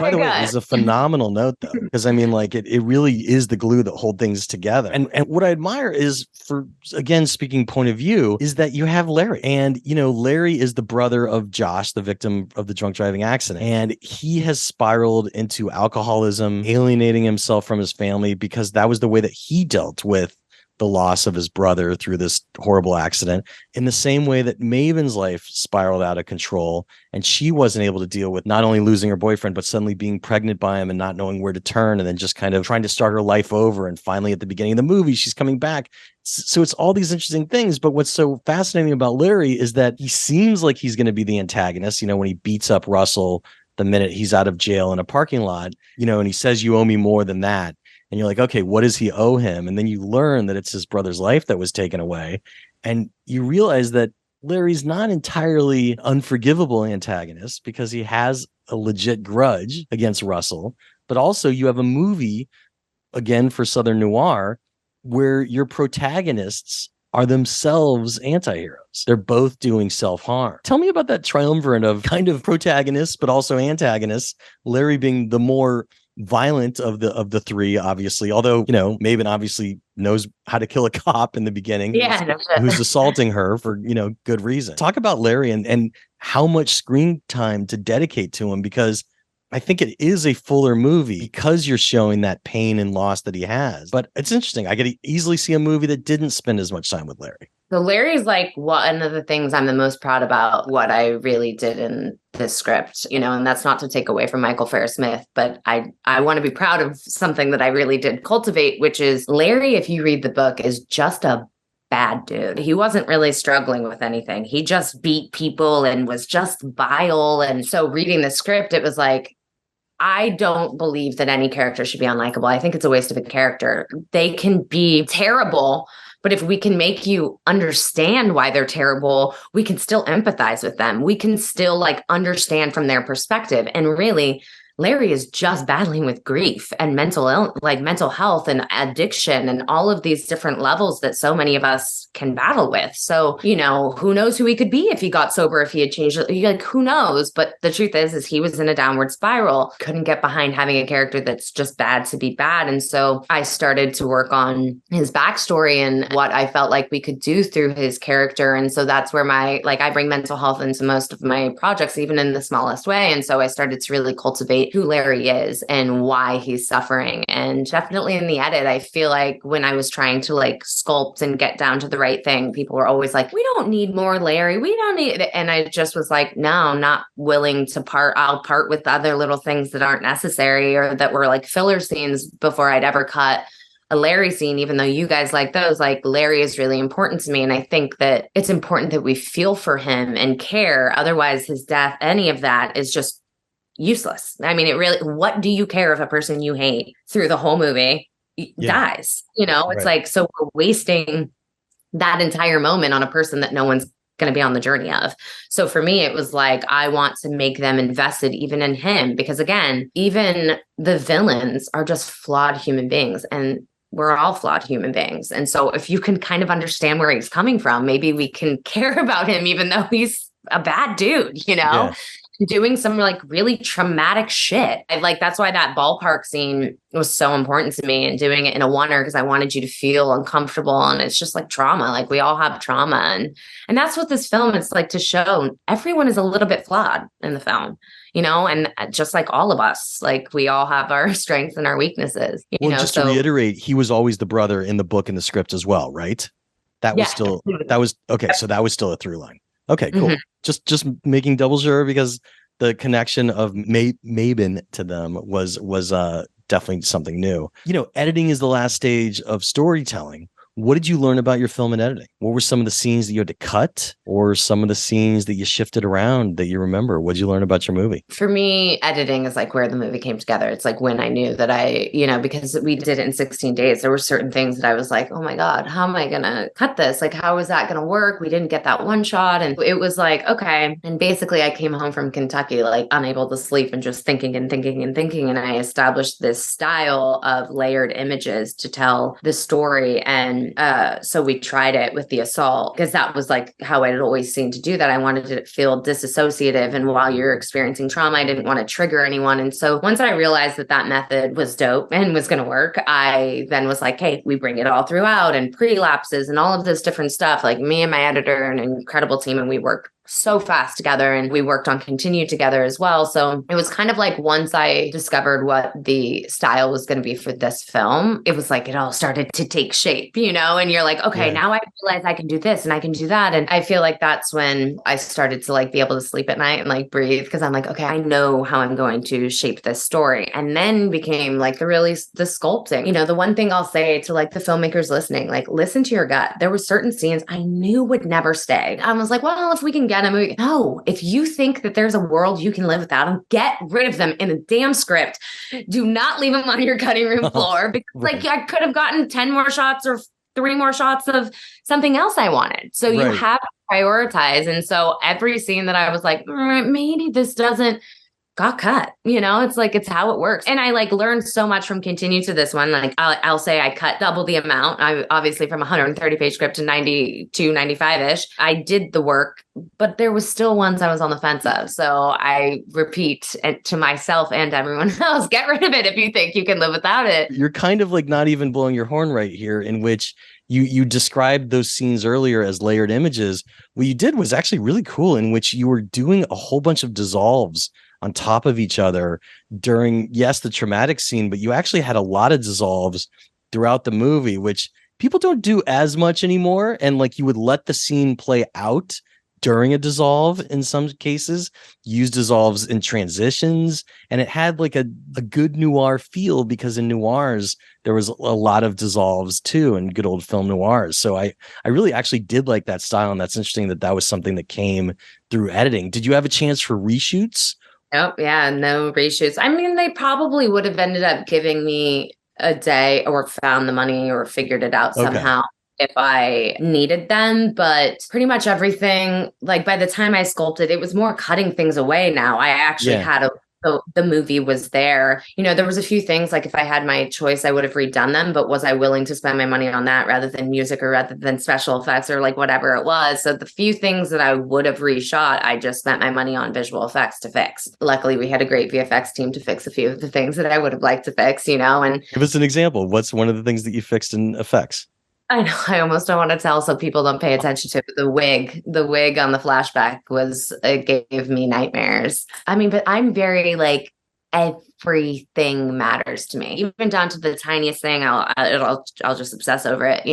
by the way, it is a phenomenal note though, because it really is the glue that holds things together. And what I admire is, for, again, speaking point of view, is that you have Larry, and Larry is the brother of Josh, the victim of the drunk driving accident. And he has spiraled into alcoholism, alienating himself from his family because that was the way that he dealt with the loss of his brother through this horrible accident, in the same way that Maven's life spiraled out of control. And she wasn't able to deal with not only losing her boyfriend, but suddenly being pregnant by him and not knowing where to turn, and then just kind of trying to start her life over. And finally, at the beginning of the movie, she's coming back. So it's all these interesting things. But what's so fascinating about Larry is that he seems like he's going to be the antagonist, when he beats up Russell the minute he's out of jail in a parking lot, and he says, "You owe me more than that." And you're like, okay, what does he owe him? And then you learn that it's his brother's life that was taken away. And you realize that Larry's not entirely unforgivable antagonist because he has a legit grudge against Russell. But also you have a movie, again, for Southern Noir, where your protagonists are themselves anti-heroes. They're both doing self-harm. Tell me about that triumvirate of kind of protagonists, but also antagonists, Larry being the more violent of the three, obviously. Although, Mabon obviously knows how to kill a cop in the beginning. Yeah, who's assaulting her for, good reason. Talk about Larry and how much screen time to dedicate to him, because I think it is a fuller movie because you're showing that pain and loss that he has. But it's interesting. I could easily see a movie that didn't spend as much time with Larry. So Larry's like one of the things I'm the most proud about what I really did in this script, and that's not to take away from Michael Farris-Smith, but I want to be proud of something that I really did cultivate, which is Larry, if you read the book, is just a bad dude. He wasn't really struggling with anything. He just beat people and was just vile. And so reading the script, it was like, I don't believe that any character should be unlikable. I think it's a waste of a character. They can be terrible, but if we can make you understand why they're terrible, we can still empathize with them. We can still understand from their perspective. And really, Larry is just battling with grief and mental health and addiction and all of these different levels that so many of us can battle with. So, who knows who he could be if he got sober, if he had changed, who knows? But the truth is he was in a downward spiral, couldn't get behind having a character that's just bad to be bad. And so I started to work on his backstory and what I felt like we could do through his character. And so that's where I bring mental health into most of my projects, even in the smallest way. And so I started to really cultivate who Larry is and why he's suffering. And definitely in the edit, I feel like when I was trying to sculpt and get down to the right thing, people were always like, we don't need more Larry. We don't need it. And I just was like, no, I'm not willing to part. I'll part with other little things that aren't necessary or that were filler scenes before I'd ever cut a Larry scene, even though you guys like those. Larry is really important to me. And I think that it's important that we feel for him and care. Otherwise, his death, any of that is just useless. I mean, what do you care if a person you hate through the whole movie dies? It's right. So we're wasting that entire moment on a person that no one's going to be on the journey of. So for me, it was I want to make them invested even in him, because again, even the villains are just flawed human beings, and we're all flawed human beings. And so if you can kind of understand where he's coming from, maybe we can care about him, even though he's a bad dude, Yeah. Doing some really traumatic shit. That's why that ballpark scene was so important to me, and doing it in a oneer, because I wanted you to feel uncomfortable. And it's just trauma. We all have trauma. And that's what this film is to show. Everyone is a little bit flawed in the film, and just like all of us, we all have our strengths and our weaknesses. To reiterate, he was always the brother in the book and the script as well, right? That was okay. So that was still a through line. Okay, cool. Mm-hmm. Just making double sure, because the connection of Mabon to them was definitely something new. Editing is the last stage of storytelling. What did you learn about your film and editing? What were some of the scenes that you had to cut, or some of the scenes that you shifted around that you remember? What did you learn about your movie? For me, editing is where the movie came together. It's when I knew that because we did it in 16 days, there were certain things that I was like, oh my God, how am I going to cut this? How is that going to work? We didn't get that one shot. And it was okay. And basically I came home from Kentucky, unable to sleep and just thinking and thinking and thinking. And I established this style of layered images to tell the story. And so we tried it with the assault, because that was how I had always seen to do that. I wanted it to feel disassociative. And while you're experiencing trauma, I didn't want to trigger anyone. And so once I realized that method was dope and was going to work, I then was hey, we bring it all throughout, and pre-lapses and all of this different stuff. Me and my editor, an incredible team, and we worked so fast together, and we worked on Continue together as well. So it was kind of once I discovered what the style was going to be for this film, it was it all started to take shape, and you're okay, now I realize I can do this and I can do that. And I feel that's when I started to be able to sleep at night and breathe, because I'm okay, I know how I'm going to shape this story. And then became the sculpting. The one thing I'll say to the filmmakers listening, listen to your gut. There were certain scenes I knew would never stay. I was well, if we can get them. No, if you think that there's a world you can live without them, get rid of them in the damn script. Do not leave them on your cutting room floor, because right. I could have gotten 10 more shots or 3 more shots of something else I wanted. So you have to prioritize. And so every scene that I was maybe this doesn't got cut. It's like, it's how it works. And I like learned so much from Continue to this one. Like I'll say I cut double the amount. I obviously from 130 page script to 92, 95-ish. I did the work, but there was still ones I was on the fence of. So I repeat to myself and everyone else, get rid of it if you think you can live without it. You're kind of like not even blowing your horn right here, in which you described those scenes earlier as layered images. What you did was actually really cool, in which you were doing a whole bunch of dissolves on top of each other during, yes, the traumatic scene, but you actually had a lot of dissolves throughout the movie, which people don't do as much anymore. And like, you would let the scene play out during a dissolve in some cases, use dissolves in transitions, and it had like a good noir feel, because in noirs there was a lot of dissolves too, and good old film noirs. So I really actually did like that style, and that's interesting that was something that came through editing. Did you have a chance for reshoots? Oh yeah, no reshoots. I mean, they probably would have ended up giving me a day, or found the money, or figured it out somehow. If I needed them, but pretty much everything, like by the time I sculpted, it was more cutting things away now. I actually had the movie was there. There was a few things, like if I had my choice, I would have redone them, but was I willing to spend my money on that rather than music, or rather than special effects, or like whatever it was? So the few things that I would have reshot, I just spent my money on visual effects to fix. Luckily, we had a great VFX team to fix a few of the things that I would have liked to fix, and give us an example. What's one of the things that you fixed in effects? I know, I almost don't want to tell so people don't pay attention to it. The wig on the flashback it gave me nightmares. I mean, but I'm very like, everything matters to me, even down to the tiniest thing. I'll just obsess over it,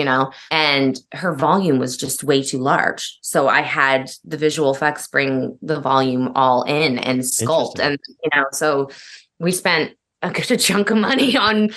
and her volume was just way too large. So I had the visual effects bring the volume all in and sculpt. And, so we spent a good chunk of money on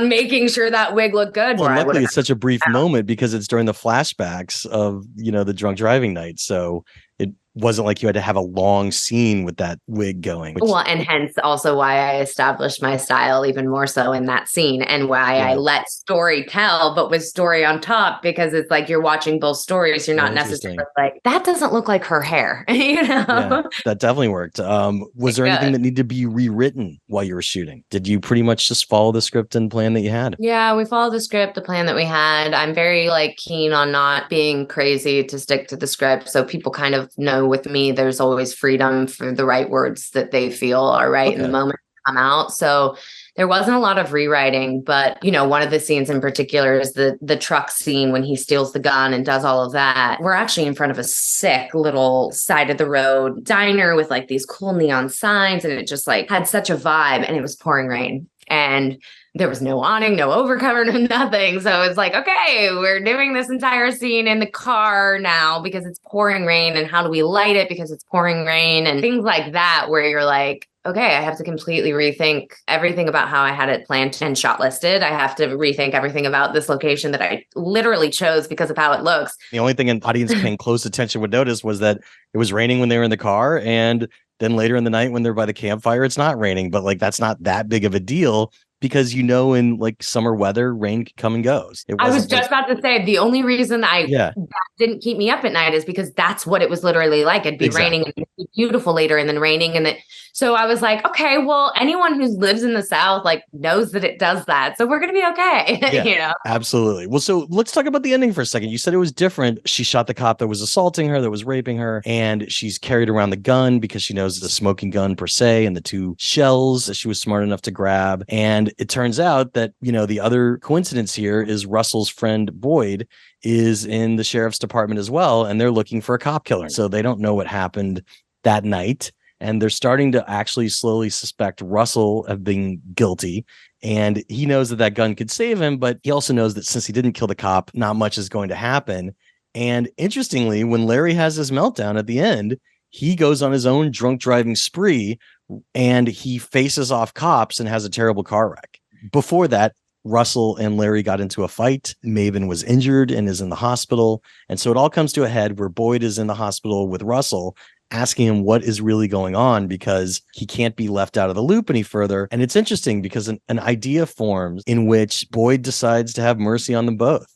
making sure that wig looked good. Well, luckily it's such a brief moment, because it's during the flashbacks of, the drunk driving night. So it wasn't like you had to have a long scene with that wig going. Well, and hence also why I established my style even more so in that scene, and why I let story tell, but with story on top, because it's like you're watching both stories. You're not necessarily like, that doesn't look like her hair. Yeah, that definitely worked. Was there anything that needed to be rewritten while you were shooting? Did you pretty much just follow the script and plan that you had? Yeah, we followed the script, the plan that we had. I'm very keen on not being crazy, to stick to the script. So people kind of know with me, there's always freedom for the right words that they feel are right in the moment to come out. So there wasn't a lot of rewriting, but one of the scenes in particular is the truck scene when he steals the gun and does all of that. We're actually in front of a sick little side of the road diner with like these cool neon signs, and it just like had such a vibe, and it was pouring rain. And there was no awning, no overcover, no nothing. So it's like, okay, we're doing this entire scene in the car now because it's pouring rain. And how do we light it because it's pouring rain? And things like that, where you're like, okay, I have to completely rethink everything about how I had it planned and shot listed. I have to rethink everything about this location that I literally chose because of how it looks. The only thing an audience paying close attention would notice was that it was raining when they were in the car, and then later in the night when they're by the campfire, it's not raining. But like, that's not that big of a deal, because in like summer weather, rain can come and goes. I was just about to say, the only reason that didn't keep me up at night is because that's what it was literally like. It'd be raining and it'd be beautiful later, and then raining. So I was like, okay, well, anyone who lives in the South knows that it does that. So we're going to be okay. Yeah, absolutely. Well, so let's talk about the ending for a second. You said it was different. She shot the cop that was assaulting her, that was raping her, and she's carried around the gun because she knows it's a smoking gun per se, and the 2 shells that she was smart enough to grab. And it turns out that, the other coincidence here is Russell's friend Boyd is in the sheriff's department as well, and they're looking for a cop killer. So they don't know what happened that night. And they're starting to actually slowly suspect Russell of being guilty. And he knows that gun could save him, but he also knows that since he didn't kill the cop, not much is going to happen. And interestingly, when Larry has his meltdown at the end, he goes on his own drunk driving spree, and he faces off cops and has a terrible car wreck. Before that, Russell and Larry got into a fight. Maven was injured and is in the hospital. And so it all comes to a head where Boyd is in the hospital with Russell, asking him what is really going on, because he can't be left out of the loop any further. And it's interesting because an idea forms in which Boyd decides to have mercy on them both.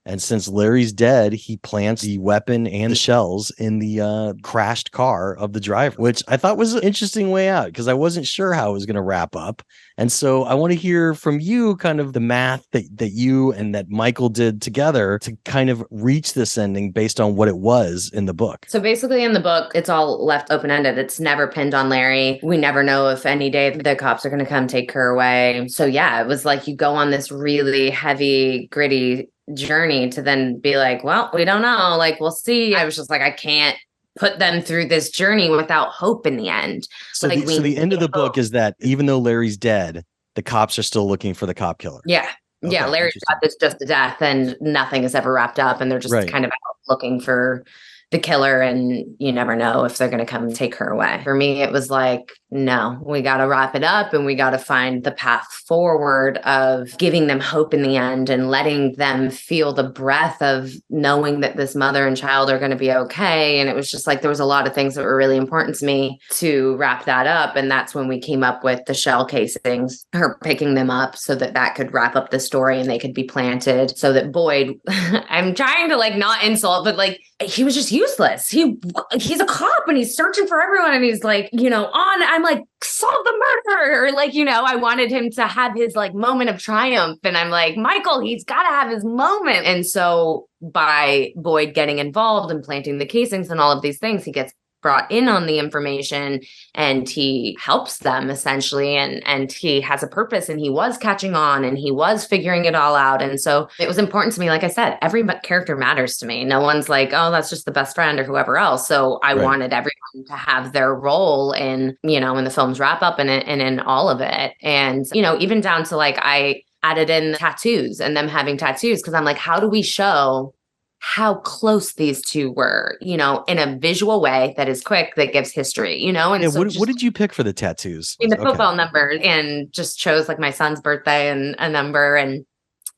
And since Larry's dead, he plants the weapon and the shells in the crashed car of the driver, which I thought was an interesting way out because I wasn't sure how it was going to wrap up. And so I want to hear from you kind of the math that you and that Michael did together to kind of reach this ending based on what it was in the book. So basically in the book, it's all left open-ended. It's never pinned on Larry. We never know if any day the cops are going to come take her away. So yeah, it was like you go on this really heavy, gritty journey to then be like, well, we don't know. Like, we'll see. I was just like, I can't put them through this journey without hope in the end. So, like, the end of the book is that even though Larry's dead, the cops are still looking for the cop killer. Yeah. Okay, yeah. Larry's death is just a death and nothing is ever wrapped up. And they're just kind of out looking for the killer, and you never know if they're going to come and take her away. For me, it was like, no, we got to wrap it up and we got to find the path forward of giving them hope in the end and letting them feel the breath of knowing that this mother and child are going to be okay. And it was just like, there was a lot of things that were really important to me to wrap that up. And that's when we came up with the shell casings, her picking them up so that that could wrap up the story and they could be planted so that Boyd, I'm trying to like not insult, but like, he was just useless. He's a cop and he's searching for everyone. And he's like, I'm like, solve the murder. Or like, I wanted him to have his like moment of triumph. And I'm like, Michael, he's got to have his moment. And so by Boyd getting involved and planting the casings and all of these things, he gets brought in on the information and he helps them essentially. And he has a purpose and he was catching on and he was figuring it all out. And so it was important to me. Like I said, every character matters to me. No one's like, oh, that's just the best friend or whoever else. So I wanted everyone to have their role in, in the film's wrap up and in all of it. And, even down to like, I added in tattoos and them having tattoos because I'm like, how do we show how close these two were, in a visual way that is quick, that gives history, And so what did you pick for the tattoos? In the football number, and just chose like my son's birthday and a number. And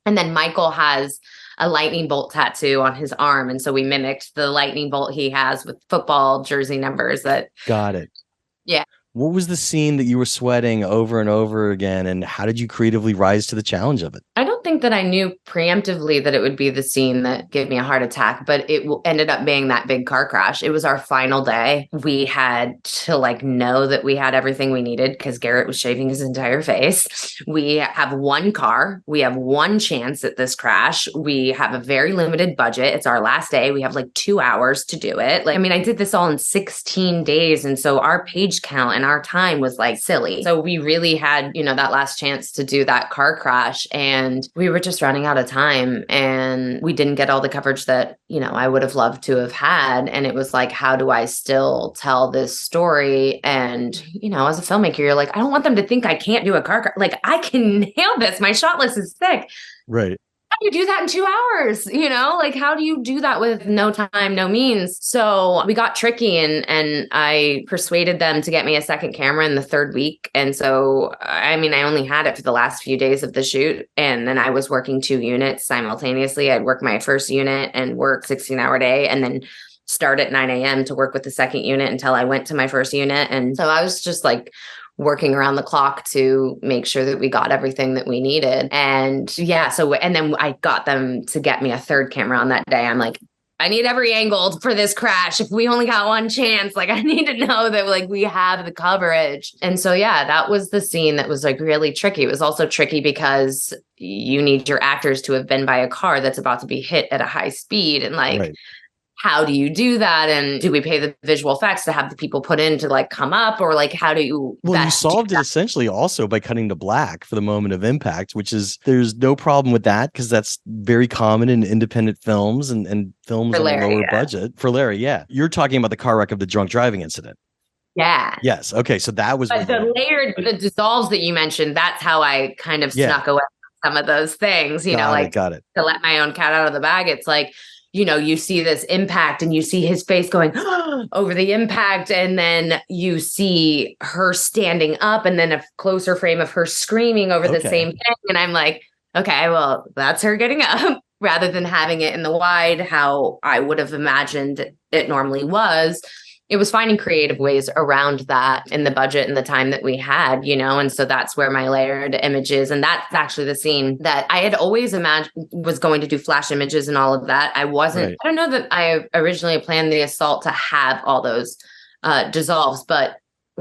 then Michael has a lightning bolt tattoo on his arm. And so we mimicked the lightning bolt he has with football jersey numbers. Got it. Yeah. What was the scene that you were sweating over and over again? And how did you creatively rise to the challenge of it? I don't think that I knew preemptively that it would be the scene that gave me a heart attack, but it ended up being that big car crash. It was our final day. We had to like know that we had everything we needed because Garrett was shaving his entire face. We have one car. We have one chance at this crash. We have a very limited budget. It's our last day. We have like 2 hours to do it. I did this all in 16 days. And so our page count and our time was like silly. So we really had, that last chance to do that car crash and we were just running out of time and we didn't get all the coverage that, I would have loved to have had. And it was like, how do I still tell this story? And, as a filmmaker, you're like, I don't want them to think I can't do a car crash. Like I can nail this. My shot list is thick. Right. How do you do that in 2 hours? How do you do that with no time, no means? So we got tricky and I persuaded them to get me a second camera in the third week. And so, I only had it for the last few days of the shoot. And then I was working 2 units simultaneously. I'd work my first unit and work 16-hour day and then start at 9 a.m. to work with the second unit until I went to my first unit. And so I was just like working around the clock to make sure that we got everything that we needed. And and then I got them to get me a third camera on that day. I'm like, I need every angle for this crash. If we only got one chance, like I need to know that like we have the coverage. And so, that was the scene that was like really tricky. It was also tricky because you need your actors to have been by a car that's about to be hit at a high speed. And like, how do you do that? And do we pay the visual effects to have the people put in to like come up or like, how do you? Well, you solved it essentially also by cutting to black for the moment of impact, which is there's no problem with that because that's very common in independent films and films on a lower budget. For Larry, yeah. You're talking about the car wreck of the drunk driving incident. Yeah. Yes. Okay. So that was the dissolves that you mentioned. That's how I kind of snuck away some of those things, got it. To let my own cat out of the bag. It's like, you see this impact and you see his face going over the impact. And then you see her standing up and then a closer frame of her screaming over the same thing. And I'm like, okay, well, that's her getting up rather than having it in the wide, how I would have imagined it normally was. it was finding creative ways around that in the budget and the time that we had, and so that's where my layered images, and that's actually the scene that I had always imagined was going to do flash images and all of that. I don't know that I originally planned the assault to have all those dissolves, but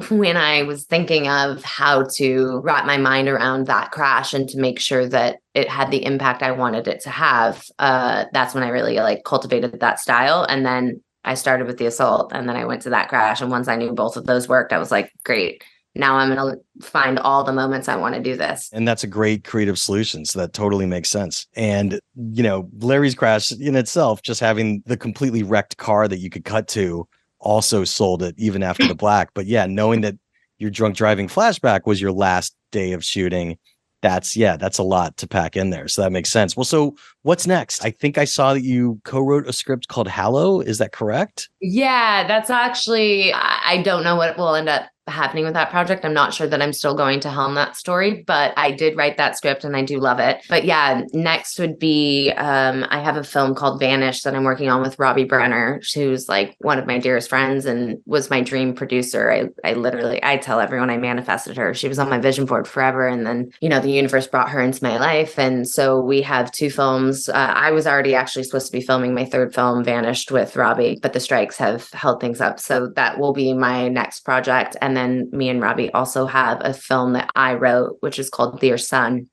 when I was thinking of how to wrap my mind around that crash and to make sure that it had the impact I wanted it to have, that's when I really cultivated that style. And then I started with the assault, and then I went to that crash. And once I knew both of those worked, I was like, great. Now I'm going to find all the moments I want to do this. And that's a great creative solution. So that totally makes sense. And, Larry's crash in itself, just having the completely wrecked car that you could cut to, also sold it even after the black. But yeah, knowing that your drunk driving flashback was your last day of shooting, that's a lot to pack in there. So that makes sense. Well, so what's next? I think I saw that you co-wrote a script called Hallow. Is that correct? Yeah, that's actually, I don't know what will end up happening with that project. I'm not sure that I'm still going to helm that story, but I did write that script and I do love it. But yeah, next would be, I have a film called Vanish that I'm working on with Robbie Brenner, who's like one of my dearest friends and was my dream producer. I tell everyone I manifested her. She was on my vision board forever. And then, the universe brought her into my life. And so we have 2 films. I was already actually supposed to be filming my 3rd film, Vanished, with Robbie, but the strikes have held things up. So that will be my next project. And then me and Robbie also have a film that I wrote, which is called Dear Son.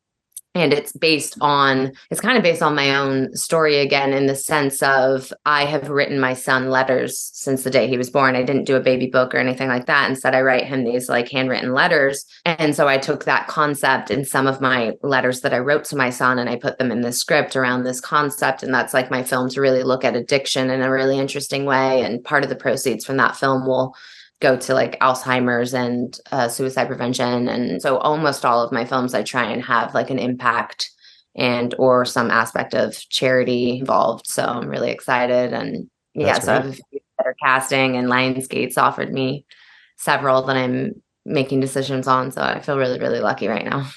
And it's kind of based on my own story again, in the sense of I have written my son letters since the day he was born. I didn't do a baby book or anything like that. Instead, I write him these handwritten letters. And so I took that concept in some of my letters that I wrote to my son, and I put them in this script around this concept. And that's my film to really look at addiction in a really interesting way. And part of the proceeds from that film will go to Alzheimer's and suicide prevention. And so almost all of my films, I try and have an impact and or some aspect of charity involved. So I'm really excited. And so I have a few better casting, and Lionsgate's offered me several that I'm making decisions on. So I feel really, really lucky right now.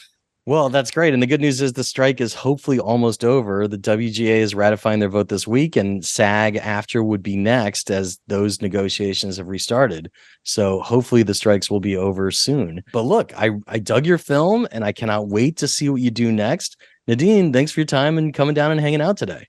Well, that's great. And the good news is the strike is hopefully almost over. The WGA is ratifying their vote this week, and SAG-AFTRA would be next as those negotiations have restarted. So hopefully the strikes will be over soon. But look, I dug your film and I cannot wait to see what you do next. Nadine, thanks for your time and coming down and hanging out today.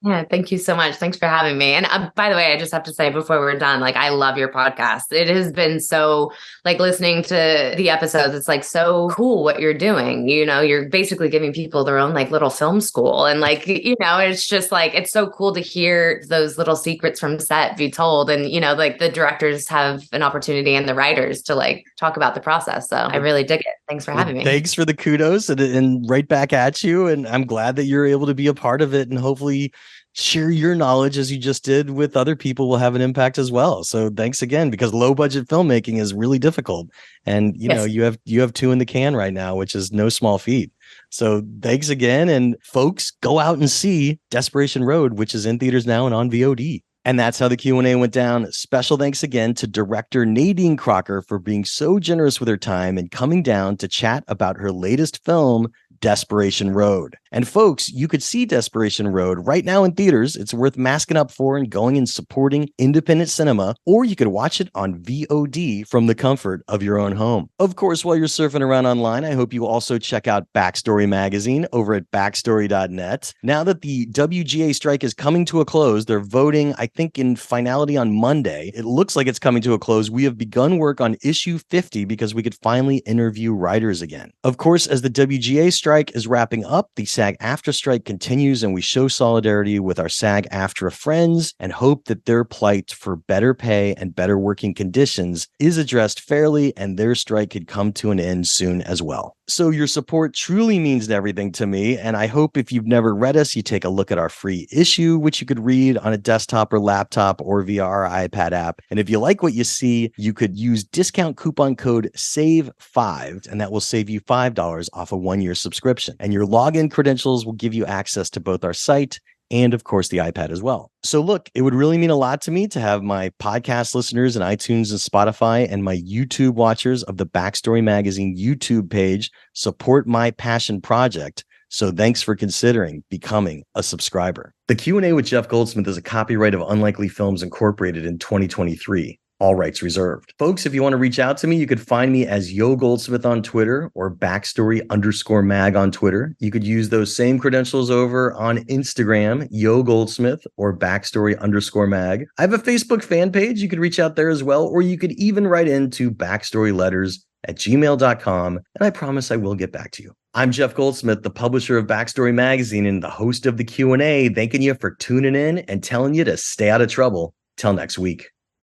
Yeah, thank you so much. Thanks for having me. And by the way, I just have to say before we're done, I love your podcast. It has been so listening to the episodes. It's so cool what you're doing. You're basically giving people their own little film school. And it's just it's so cool to hear those little secrets from set be told. And, the directors have an opportunity and the writers to talk about the process. So I really dig it. Thanks for having me. Thanks for the kudos and right back at you. And I'm glad that you're able to be a part of it, and hopefully share your knowledge as you just did with other people will have an impact as well. So thanks again, because low budget filmmaking is really difficult. And, you have 2 in the can right now, which is no small feat. So thanks again. And folks, go out and see Desperation Road, which is in theaters now and on VOD. And that's how the Q&A went down. Special thanks again to director Nadine Crocker for being so generous with her time and coming down to chat about her latest film, Desperation Road. And folks, you could see Desperation Road right now in theaters. It's worth masking up for and going and supporting independent cinema, or you could watch it on VOD from the comfort of your own home. Of course, while you're surfing around online, I hope you also check out Backstory Magazine over at backstory.net. Now that the WGA strike is coming to a close, they're voting, I think, in finality on Monday. It looks like it's coming to a close. We have begun work on issue 50 because we could finally interview writers again. Of course, as the WGA strike is wrapping up, the SAG-AFTRA strike continues, and we show solidarity with our SAG-AFTRA friends and hope that their plight for better pay and better working conditions is addressed fairly, and their strike could come to an end soon as well. So your support truly means everything to me, and I hope if you've never read us, you take a look at our free issue, which you could read on a desktop or laptop or via our iPad app. And if you like what you see, you could use discount coupon code SAVE5, and that will save you $5 off a 1-year subscription. And your login credentials will give you access to both our site and, of course, the iPad as well. So look, it would really mean a lot to me to have my podcast listeners in iTunes and Spotify and my YouTube watchers of the Backstory Magazine YouTube page support my passion project. So thanks for considering becoming a subscriber. The Q&A with Jeff Goldsmith is a copyright of Unlikely Films Incorporated in 2023. All rights reserved. Folks, if you want to reach out to me, you could find me as Yo Goldsmith on Twitter or Backstory_mag on Twitter. You could use those same credentials over on Instagram, Yo Goldsmith or Backstory_mag. I have a Facebook fan page. You could reach out there as well, or you could even write into backstoryletters@gmail.com, and I promise I will get back to you. I'm Jeff Goldsmith, the publisher of Backstory Magazine and the host of the Q&A, thanking you for tuning in and telling you to stay out of trouble. Till next week.